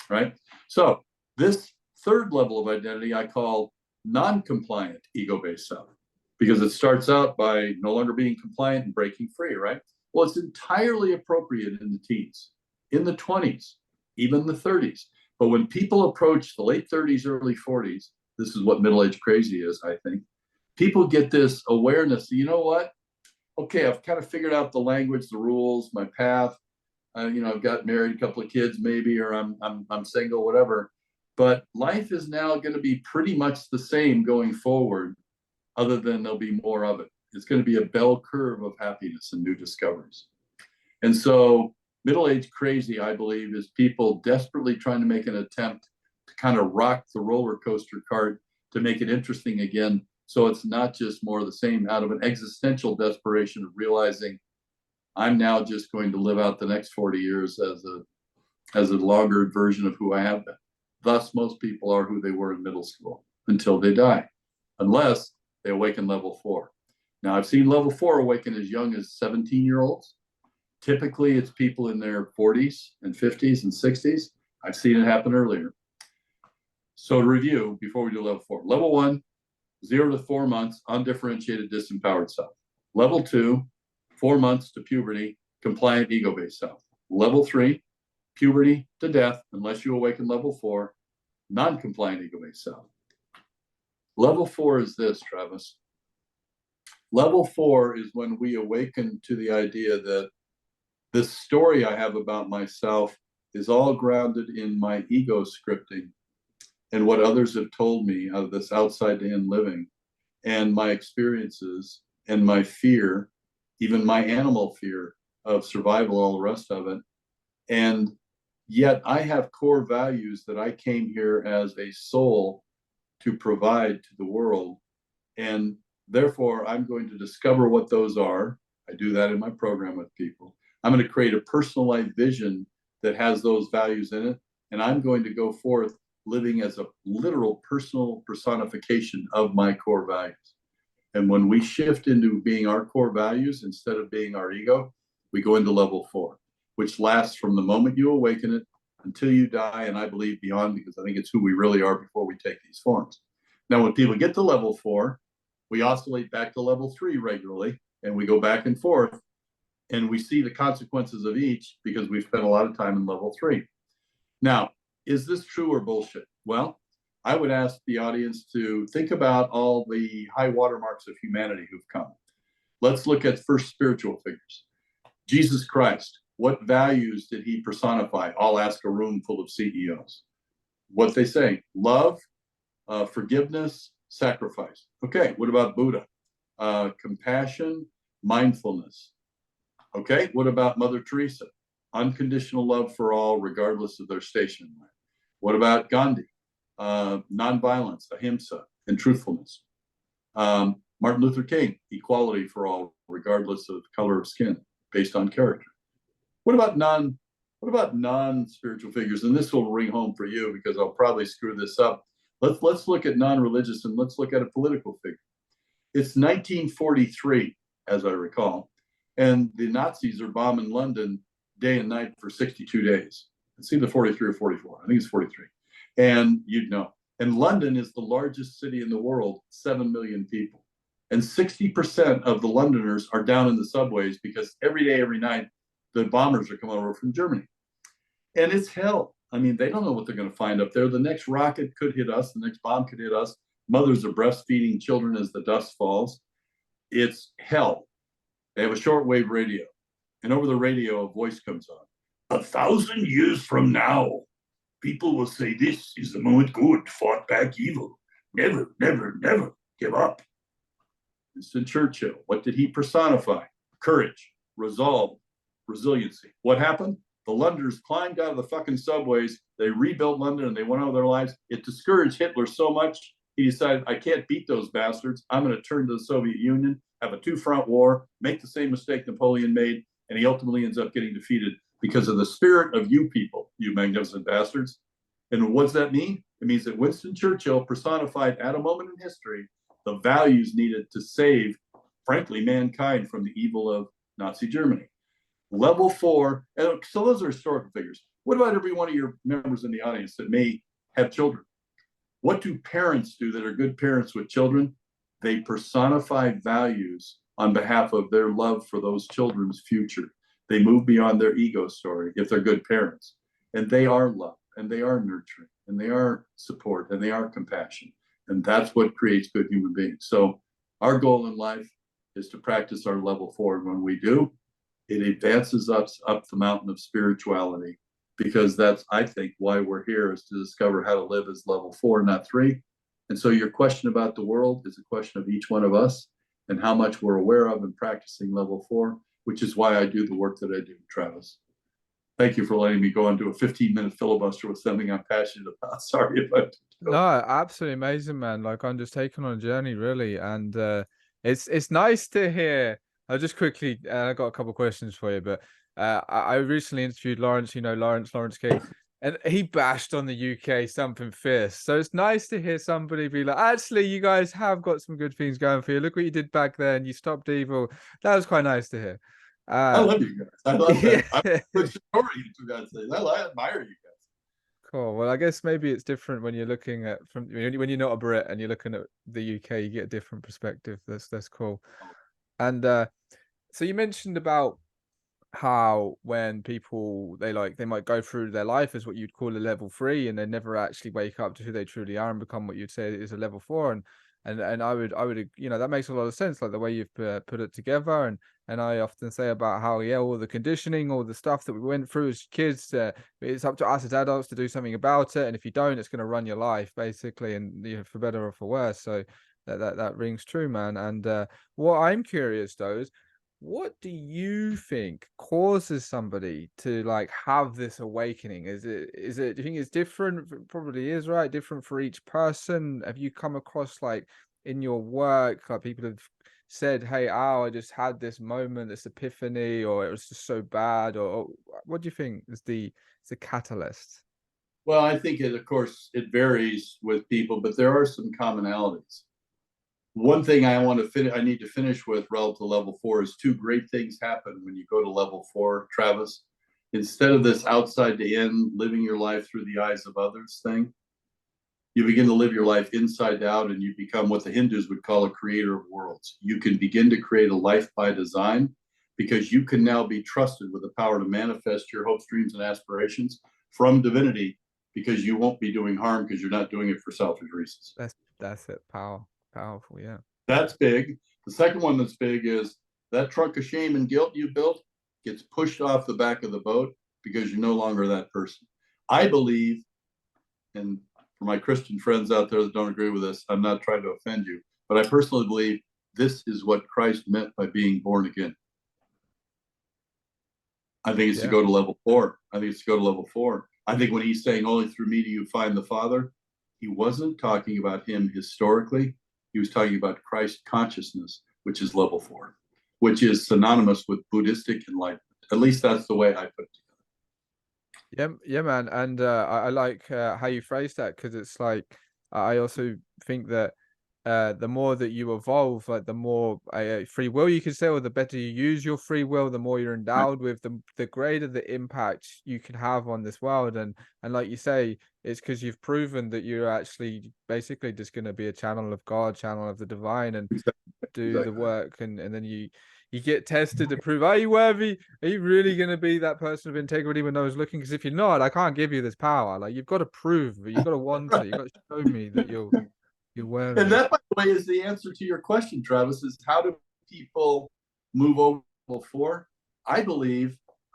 right? So this third level of identity I call non-compliant ego-based self, because it starts out by no longer being compliant and breaking free, right? Well, it's entirely appropriate in the teens, in the 20s, even the 30s. But when people approach the late 30s, early 40s, this is what middle-aged crazy is, I think. People get this awareness, you know what? Okay, I've kind of figured out the language, the rules, my path. I've got married, a couple of kids maybe, or I'm single, whatever. But life is now going to be pretty much the same going forward, other than there'll be more of it. It's going to be a bell curve of happiness and new discoveries. And so middle-aged crazy, I believe, is people desperately trying to make an attempt to kind of rock the roller coaster cart to make it interesting again. So it's not just more of the same, out of an existential desperation of realizing I'm now just going to live out the next 40 years as a longer version of who I have been. Thus, most people are who they were in middle school until they die, unless they awaken level 4. Now, I've seen level 4 awaken as young as 17-year-olds. Typically, it's people in their 40s and 50s and 60s. I've seen it happen earlier. So to review, before we do level 4, level 1, 0 to 4 months, undifferentiated, disempowered self. Level 2, 4 months to puberty, compliant, ego-based self. Level 3, puberty to death, unless you awaken level 4, non-compliant, ego-based self. Level 4 is this, Travis. Level 4 is when we awaken to the idea that this story I have about myself is all grounded in my ego scripting and what others have told me of this outside the in living, and my experiences and my fear, even my animal fear of survival, all the rest of it. And yet I have core values that I came here as a soul to provide to the world. And therefore, I'm going to discover what those are. I do that in my program with people. I'm going to create a personalized vision that has those values in it. And I'm going to go forth living as a literal personal personification of my core values. And when we shift into being our core values instead of being our ego, we go into level 4, which lasts from the moment you awaken it until you die. And I believe beyond, because I think it's who we really are before we take these forms. Now, when people get to level 4, we oscillate back to level 3 regularly, and we go back and forth, and we see the consequences of each because we've spent a lot of time in level 3. Now, is this true or bullshit? Well, I would ask the audience to think about all the high watermarks of humanity who've come. Let's look at first spiritual figures. Jesus Christ, what values did he personify? I'll ask a room full of CEOs. What they say: love, forgiveness, sacrifice. Okay, what about Buddha? Compassion, mindfulness. Okay, what about Mother Teresa? Unconditional love for all, regardless of their station in life. What about Gandhi? Nonviolence, ahimsa, and truthfulness. Martin Luther King, equality for all, regardless of color of skin, based on character. What about non-spiritual figures? And this will ring home for you because I'll probably screw this up. Let's look at non-religious, and let's look at a political figure. It's 1943, as I recall, and the Nazis are bombing London day and night for 62 days. It's either 43 or 44. I think it's 43. And you'd know. And London is the largest city in the world, 7 million people. And 60% of the Londoners are down in the subways because every day, every night, the bombers are coming over from Germany. And it's hell. I mean, they don't know what they're going to find up there. The next rocket could hit us. The next bomb could hit us. Mothers are breastfeeding children as the dust falls. It's hell. They have a shortwave radio. And over the radio, a voice comes on. 1,000 years from now, people will say this is the moment good fought back evil. Never, never, never give up. Winston Churchill, what did he personify? Courage, resolve, resiliency. What happened? The Londoners climbed out of the fucking subways. They rebuilt London and they went on with their lives. It discouraged Hitler so much, he decided, I can't beat those bastards. I'm going to turn to the Soviet Union, have a two-front war, make the same mistake Napoleon made, And he ultimately ends up getting defeated because of the spirit of you people, you magnificent bastards. And what does that mean? It means that Winston Churchill personified at a moment in history the values needed to save, frankly, mankind from the evil of Nazi Germany. Level 4, and so those are historical figures. What about every one of your members in the audience that may have children? What do parents do that are good parents with children? They personify values on behalf of their love for those children's future. They move beyond their ego story if they're good parents. And they are love, and they are nurturing, and they are support, and they are compassion. And that's what creates good human beings. So our goal in life is to practice our level 4. And when we do, it advances us up the mountain of spirituality, because that's, I think, why we're here, is to discover how to live as level 4, not 3. And so your question about the world is a question of each one of us and how much we're aware of and practicing level 4, which is why I do the work that I do, Travis. Thank you for letting me go into a 15-minute filibuster with something I'm passionate about. Sorry if I... No, absolutely amazing, man. Like, I'm just taken on a journey, really, and it's nice to hear. I'll just quickly, I got a couple of questions for you, but I recently interviewed Lawrence, Lawrence King, and he bashed on the UK something fierce. So it's nice to hear somebody be like, actually, you guys have got some good things going for you. Look what you did back then. You stopped evil. That was quite nice to hear. I love you guys. I love that. I'm Yeah. a story to God say. I admire you guys. Cool. Well, I guess maybe it's different when you're looking at when you're not a Brit and you're looking at the UK, you get a different perspective. That's cool. And so you mentioned about how when people they might go through their life as what you'd call a level 3, and they never actually wake up to who they truly are and become what you'd say is a level 4. And I would that makes a lot of sense, like the way you've put it together. And I often say about how, yeah, all the conditioning, all the stuff that we went through as kids, it's up to us as adults to do something about it. And if you don't, it's going to run your life basically, and for better or for worse. So that rings true, man. And what I'm curious though is, what do you think causes somebody to like have this awakening? Do you think it's different? It probably is, right? Different for each person. Have you come across, like, in your work, like people have said, hey, Al, I just had this moment, this epiphany, or it was just so bad, or what do you think is the catalyst? Well, I think of course, it varies with people, but there are some commonalities. One thing I need to finish with relative to level 4 is 2 great things happen when you go to level 4, Travis. Instead of this outside to in, living your life through the eyes of others thing, you begin to live your life inside out, and you become what the Hindus would call a creator of worlds. You can begin to create a life by design, because you can now be trusted with the power to manifest your hopes, dreams, and aspirations from divinity, because you won't be doing harm, because you're not doing it for selfish reasons. That's it. Powerful, yeah. That's big. The second one that's big is that trunk of shame and guilt you built gets pushed off the back of the boat, because you're no longer that person. I believe, and for my Christian friends out there that don't agree with this, I'm not trying to offend you, but I personally believe this is what Christ meant by being born again. I think it's to go to level 4. I think it's to go to level 4. I think when he's saying only through me do you find the Father, he wasn't talking about him historically. He was talking about Christ consciousness, which is level 4, which is synonymous with Buddhistic enlightenment. At least that's the way I put it together. Yeah, man. And I like how you phrase that, because it's like, I also think that the more that you evolve, like the more free will you can say, or the better you use your free will, the more you're Right. endowed with, the greater the impact you can have on this world. And like you say, it's because you've proven that you're actually basically just going to be a channel of God, channel of the divine, and do the work. And then you get tested to prove, are you worthy? Are you really going to be that person of integrity when no one's looking? Because if you're not, I can't give you this power. Like, you've got to prove, you've got to want it, you've got to show me that you're worthy. And that, by the way, is the answer to your question, Travis, is how do people move over level 4? I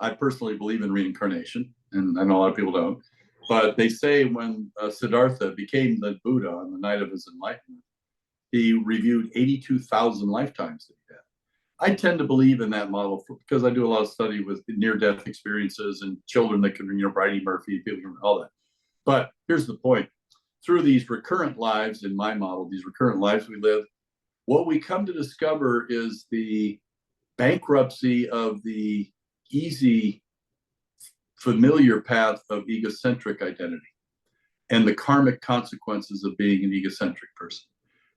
personally believe in reincarnation, and I know a lot of people don't, but they say when Siddhartha became the Buddha on the night of his enlightenment, he reviewed 82,000 lifetimes that he had. I tend to believe in that model because I do a lot of study with near-death experiences and children that can, Bridie Murphy, people can all that. But here's the point. Through these recurrent lives, in my model, these recurrent lives we live, what we come to discover is the bankruptcy of the easy, familiar path of egocentric identity and the karmic consequences of being an egocentric person.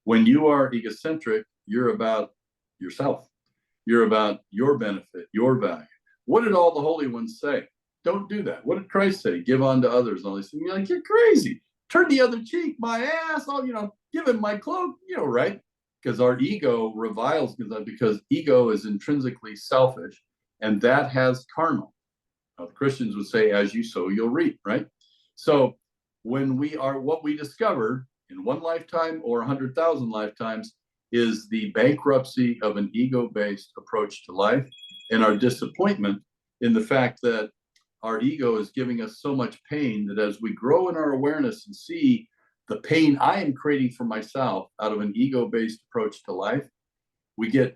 When you are egocentric, you're about yourself. You're about your benefit, your value. What did all the holy ones say? Don't do that. What did Christ say? Give on to others. And all these things. You're like, you're crazy. Turn the other cheek, my ass. Oh, give him my cloak, right? Because our ego reviles because ego is intrinsically selfish, and that has karma. Now, the Christians would say, as you sow, you'll reap, right? So when what we discover in one lifetime or 100,000 lifetimes is the bankruptcy of an ego-based approach to life, and our disappointment in the fact that our ego is giving us so much pain that as we grow in our awareness and see the pain I am creating for myself out of an ego-based approach to life,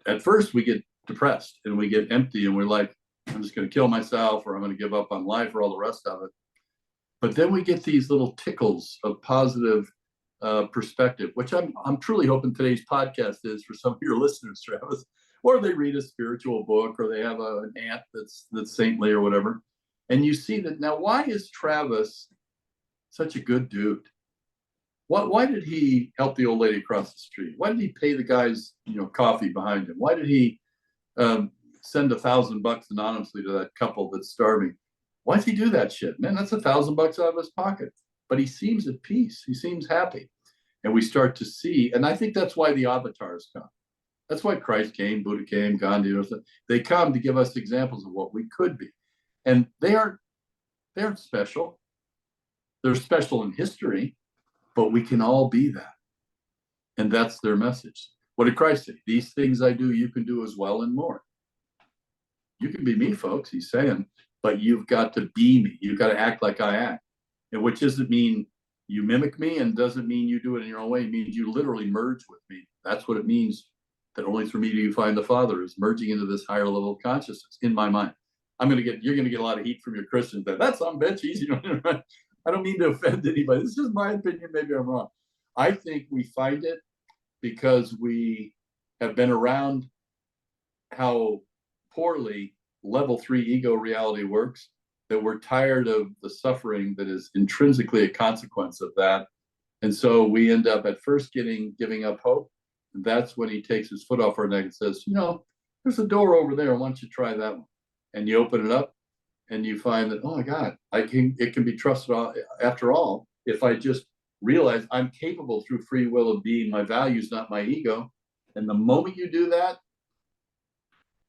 at first we get depressed and we get empty and we're like, I'm just going to kill myself, or I'm going to give up on life, or all the rest of it. But then we get these little tickles of positive perspective, which I'm truly hoping today's podcast is for some of your listeners, Travis, or they read a spiritual book, or they have an aunt that's saintly or whatever. And you see that now, why is Travis such a good dude? Why did he help the old lady across the street? Why did he pay the guys, coffee behind him? Why did he send $1,000 anonymously to that couple that's starving? Why does he do that shit? Man, that's $1,000 out of his pocket. But he seems at peace. He seems happy. And we start to see, and I think that's why the avatars come. That's why Christ came, Buddha came, Gandhi. They come to give us examples of what we could be. And they aren't special. They're special in history, but we can all be that. And that's their message. What did Christ say? These things I do, you can do as well and more. You can be me, folks, he's saying, but you've got to be me. You've got to act like I act. And which doesn't mean you mimic me, and doesn't mean you do it in your own way. It means you literally merge with me. That's what it means, that only through me do you find the Father, is merging into this higher level of consciousness in my mind. You're going to get a lot of heat from your Christians that that's some bitch. Easy. I don't mean to offend anybody. This is my opinion. Maybe I'm wrong. I think we find it because we have been around how poorly level 3 ego reality works, that we're tired of the suffering that is intrinsically a consequence of that. And so we end up at first giving up hope. And that's when he takes his foot off our neck and says, there's a door over there. Why don't you try that one? And you open it up and you find that, oh my God, it can be trusted after all, if I just realize I'm capable through free will of being my values, not my ego. And the moment you do that,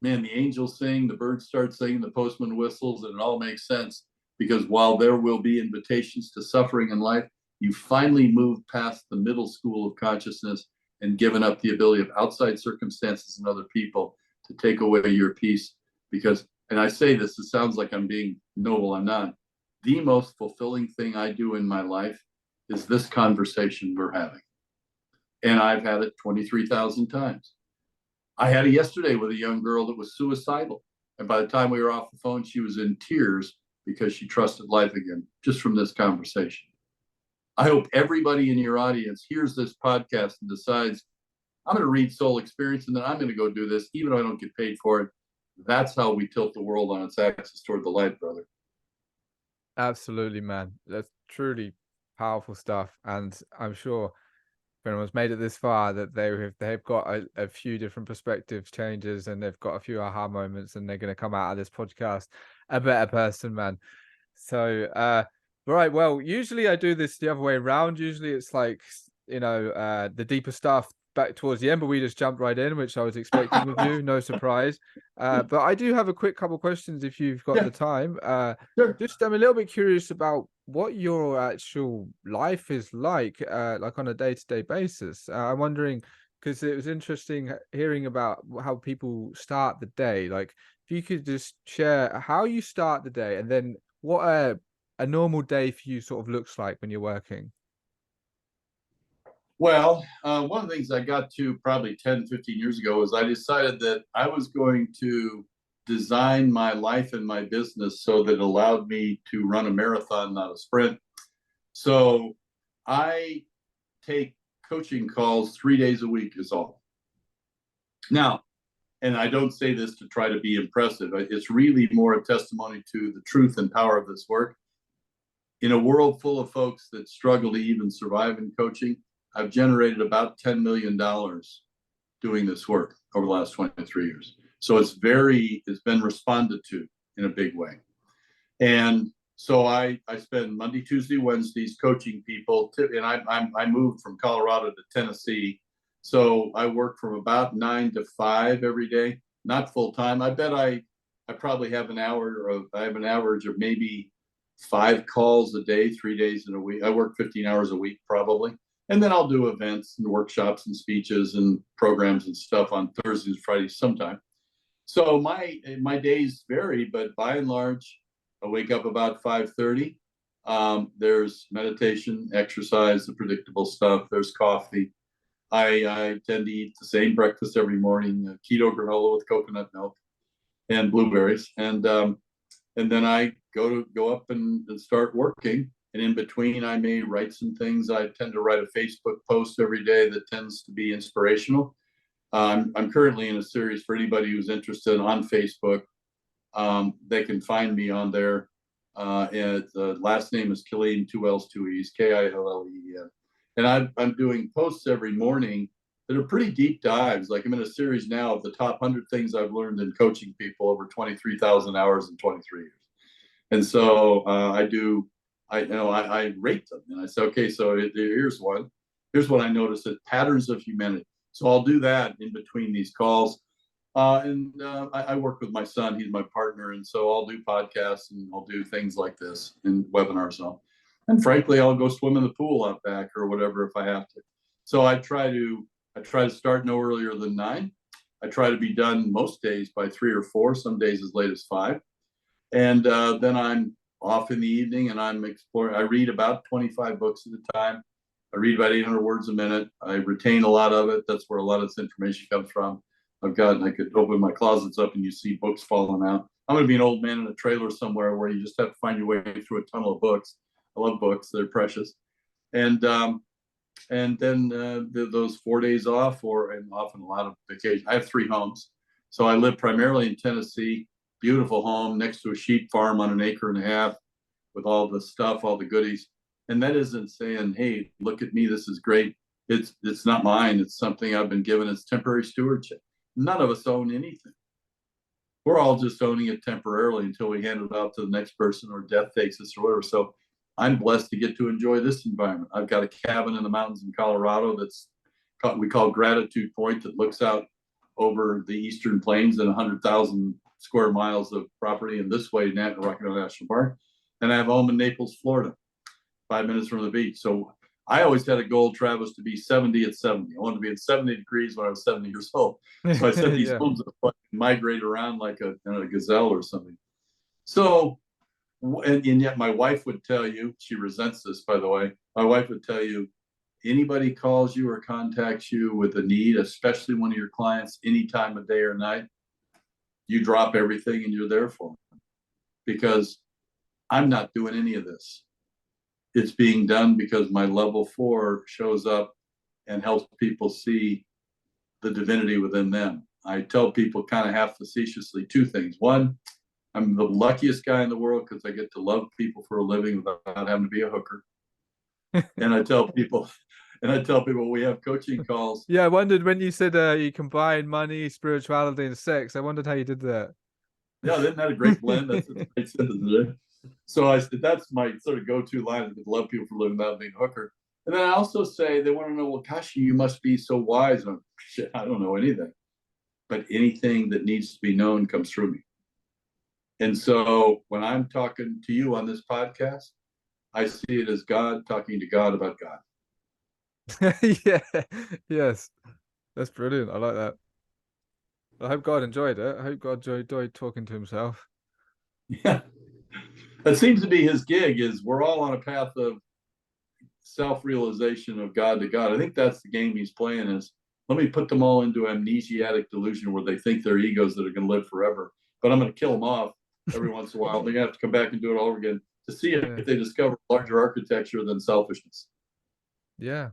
man, the angels sing, the birds start singing, the postman whistles, and it all makes sense. Because while there will be invitations to suffering in life, you finally move past the middle school of consciousness and given up the ability of outside circumstances and other people to take away your peace. Because, and I say this, it sounds like I'm being noble, I'm not. The most fulfilling thing I do in my life is this conversation we're having. And I've had it 23,000 times. I had it yesterday with a young girl that was suicidal. And by the time we were off the phone, she was in tears because she trusted life again, just from this conversation. I hope everybody in your audience hears this podcast and decides, I'm going to read Soul Experience, and then I'm going to go do this, even though I don't get paid for it. That's how we tilt the world on its axis toward the light, brother. Absolutely, man. That's truly powerful stuff. And I'm sure if anyone's made it this far, that they've got a few different perspective changes, and they've got a few aha moments, and they're going to come out of this podcast a better person, man. So, right. Well, usually I do this the other way around. Usually it's like, the deeper stuff back towards the end, but we just jumped right in, which I was expecting with you. No surprise. But I do have a quick couple questions if you've got the time. Sure. Just I'm a little bit curious about what your actual life is like on a day-to-day basis. I'm wondering, because it was interesting hearing about how people start the day. Like, if you could just share how you start the day, and then what a normal day for you sort of looks like when you're working. Well, one of the things I got to probably 10, 15 years ago was I decided that I was going to design my life and my business so that it allowed me to run a marathon, not a sprint. So I take coaching calls 3 days a week is all. Now, and I don't say this to try to be impressive. It's really more a testimony to the truth and power of this work. In a world full of folks that struggle to even survive in coaching, I've generated about $10 million doing this work over the last 23 years. So it's been responded to in a big way. And so I spend Monday, Tuesday, Wednesdays coaching people. And I moved from Colorado to Tennessee. So I work from about 9 to 5 every day, not full time. I bet I probably have an average of maybe 5 calls a day, 3 days in a week. I work 15 hours a week probably. And then I'll do events and workshops and speeches and programs and stuff on Thursdays and Fridays sometime. So my days vary, but by and large, I wake up about 5:30. There's meditation, exercise, the predictable stuff. There's coffee. I tend to eat the same breakfast every morning: keto granola with coconut milk and blueberries, and then I go up and start working. And in between, I may write some things. I tend to write a Facebook post every day that tends to be inspirational. I'm currently in a series for anybody who's interested on Facebook. They can find me on there. And the last name is Killeen, 2 L's, 2 E's, Killeen. And I'm doing posts every morning that are pretty deep dives. Like I'm in a series now of the top 100 things I've learned in coaching people over 23,000 hours in 23 years. And so I rate them, and I say, okay, so here's one. Here's what I noticed: patterns of humanity. So I'll do that in between these calls. I work with my son; he's my partner, and so I'll do podcasts and I'll do things like this and webinars. And frankly, I'll go swim in the pool out back or whatever if I have to. So I try to start no earlier than 9. I try to be done most days by 3 or 4. Some days as late as 5. And then I'm off in the evening and I'm exploring. I read about 25 books at a time. I read about 800 words a minute. I retain a lot of it. That's where a lot of this information comes from. I could open my closets up and you see books falling out. I'm going to be an old man in a trailer somewhere where you just have to find your way through a tunnel of books. I love books. They're precious. And then those 4 days off, and often a lot of vacation. I have 3 homes. So I live primarily in Tennessee. Beautiful home next to a sheep farm on 1.5 acres with all the stuff, all the goodies. And that isn't saying, hey, look at me, this is great. It's not mine. It's something I've been given as temporary stewardship. None of us own anything. We're all just owning it temporarily until we hand it out to the next person or death takes us or whatever. So I'm blessed to get to enjoy this environment. I've got a cabin in the mountains in Colorado we call Gratitude Point, that looks out over the Eastern Plains and 100,000 square miles of property in this way, Rocky Mountain National Park. And I have a home in Naples, Florida, 5 minutes from the beach. So I always had a goal, Travis, to be 70 at 70. I wanted to be at 70 degrees when I was 70 years old. So I set these homes up and migrate around like a gazelle or something. So, and yet my wife would tell you, she resents this, by the way, my wife would tell you, anybody calls you or contacts you with a need, especially one of your clients, any time of day or night, you drop everything and you're there for them. Because I'm not doing any of this. It's being done because my level 4 shows up and helps people see the divinity within them. I tell people kind of half facetiously 2 things. One, I'm the luckiest guy in the world because I get to love people for a living without having to be a hooker. And I tell people we have coaching calls. Yeah, I wondered when you said you combine money, spirituality, and sex. I wondered how you did that. Yeah, isn't that a great blend? That's a great sentence there. So I said, that's my sort of go-to line. I love people for living without being a hooker. And then I also say, they want to know, well, gosh, you must be so wise. And shit, I don't know anything. But anything that needs to be known comes through me. And so when I'm talking to you on this podcast, I see it as God talking to God about God. Yeah, yes. That's brilliant. I like that. I hope God enjoyed it. I hope God enjoyed talking to himself. Yeah. That seems to be his gig, is we're all on a path of self-realization of God to God. I think that's the game he's playing, is let me put them all into amnesiatic delusion where they think they're egos that are going to live forever. But I'm going to kill them off every once in a while. They're going to have to come back and do it all over again to see if they discover larger architecture than selfishness. Yeah.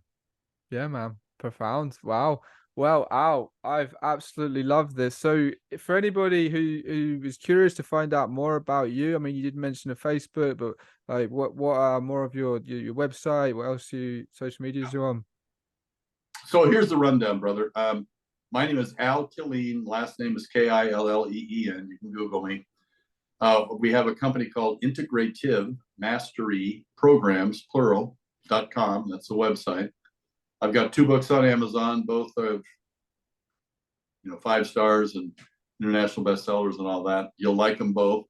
Yeah, man. Profound. Wow. Well, Al, I've absolutely loved this. So, for anybody who is curious to find out more about you, I mean, you did mention a Facebook, but like, what are more of your website? What else you social medias you on? So here's the rundown, brother. My name is Al Killeen. Last name is Killeen. You can Google me. We have a company called Integrative Mastery Programs, plural.com. That's the website. I've got 2 books on Amazon, both of 5 stars and international bestsellers and all that. You'll like them both.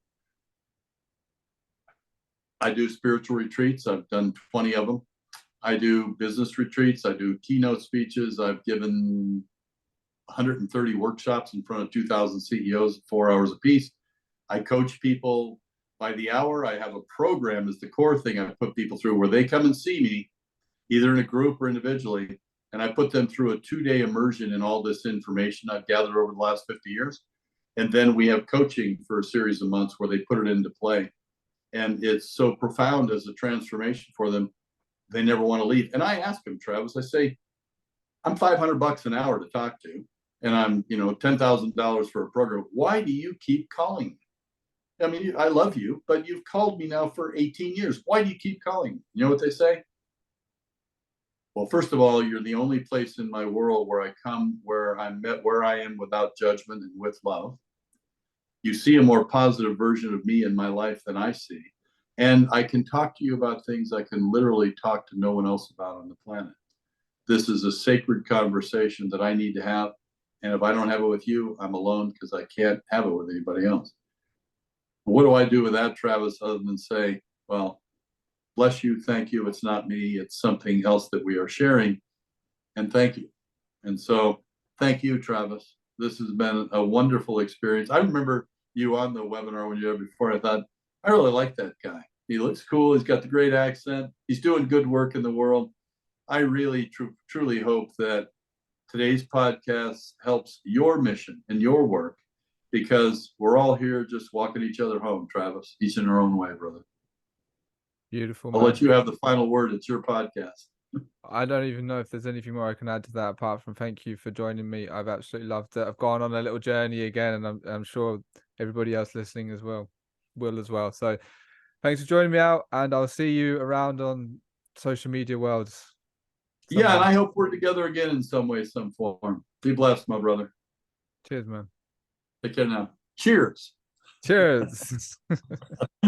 I do spiritual retreats. I've done 20 of them. I do business retreats. I do keynote speeches. I've given 130 workshops in front of 2,000 CEOs, 4 hours a piece. I coach people by the hour. I have a program is the core thing I put people through where they come and see me, either in a group or individually, and I put them through a 2-day immersion in all this information I've gathered over the last 50 years. And then we have coaching for a series of months where they put it into play. And it's so profound as a transformation for them. They never want to leave. And I ask them, Travis, I say, I'm $500 an hour to talk to, and I'm, $10,000 for a program. Why do you keep calling me? I mean, I love you, but you've called me now for 18 years. Why do you keep calling me? You know what they say? Well, first of all, you're the only place in my world where I come, where I'm met, where I am without judgment and with love. You see a more positive version of me in my life than I see. And I can talk to you about things I can literally talk to no one else about on the planet. This is a sacred conversation that I need to have. And if I don't have it with you, I'm alone because I can't have it with anybody else. What do I do with that, Travis, other than say, well, bless you, thank you. It's not me, it's something else that we are sharing. And thank you. And so thank you, Travis. This has been a wonderful experience. I remember you on the webinar when you were before. I thought, I really like that guy. He looks cool. He's got the great accent. He's doing good work in the world. I really truly hope that today's podcast helps your mission and your work, because we're all here just walking each other home, Travis, each in our own way, brother. Beautiful, I'll man. let you have the final word. It's your podcast. I don't even know if there's anything more I can add to that apart from thank you for joining me. I've absolutely loved it. I've gone on a little journey again, and I'm sure everybody else listening as well will as well. So thanks for joining me out, and I'll see you around on social media worlds. Yeah, and I hope we're together again in some way, some form. Be blessed, my brother. Cheers, man. Take care now. Cheers. Cheers.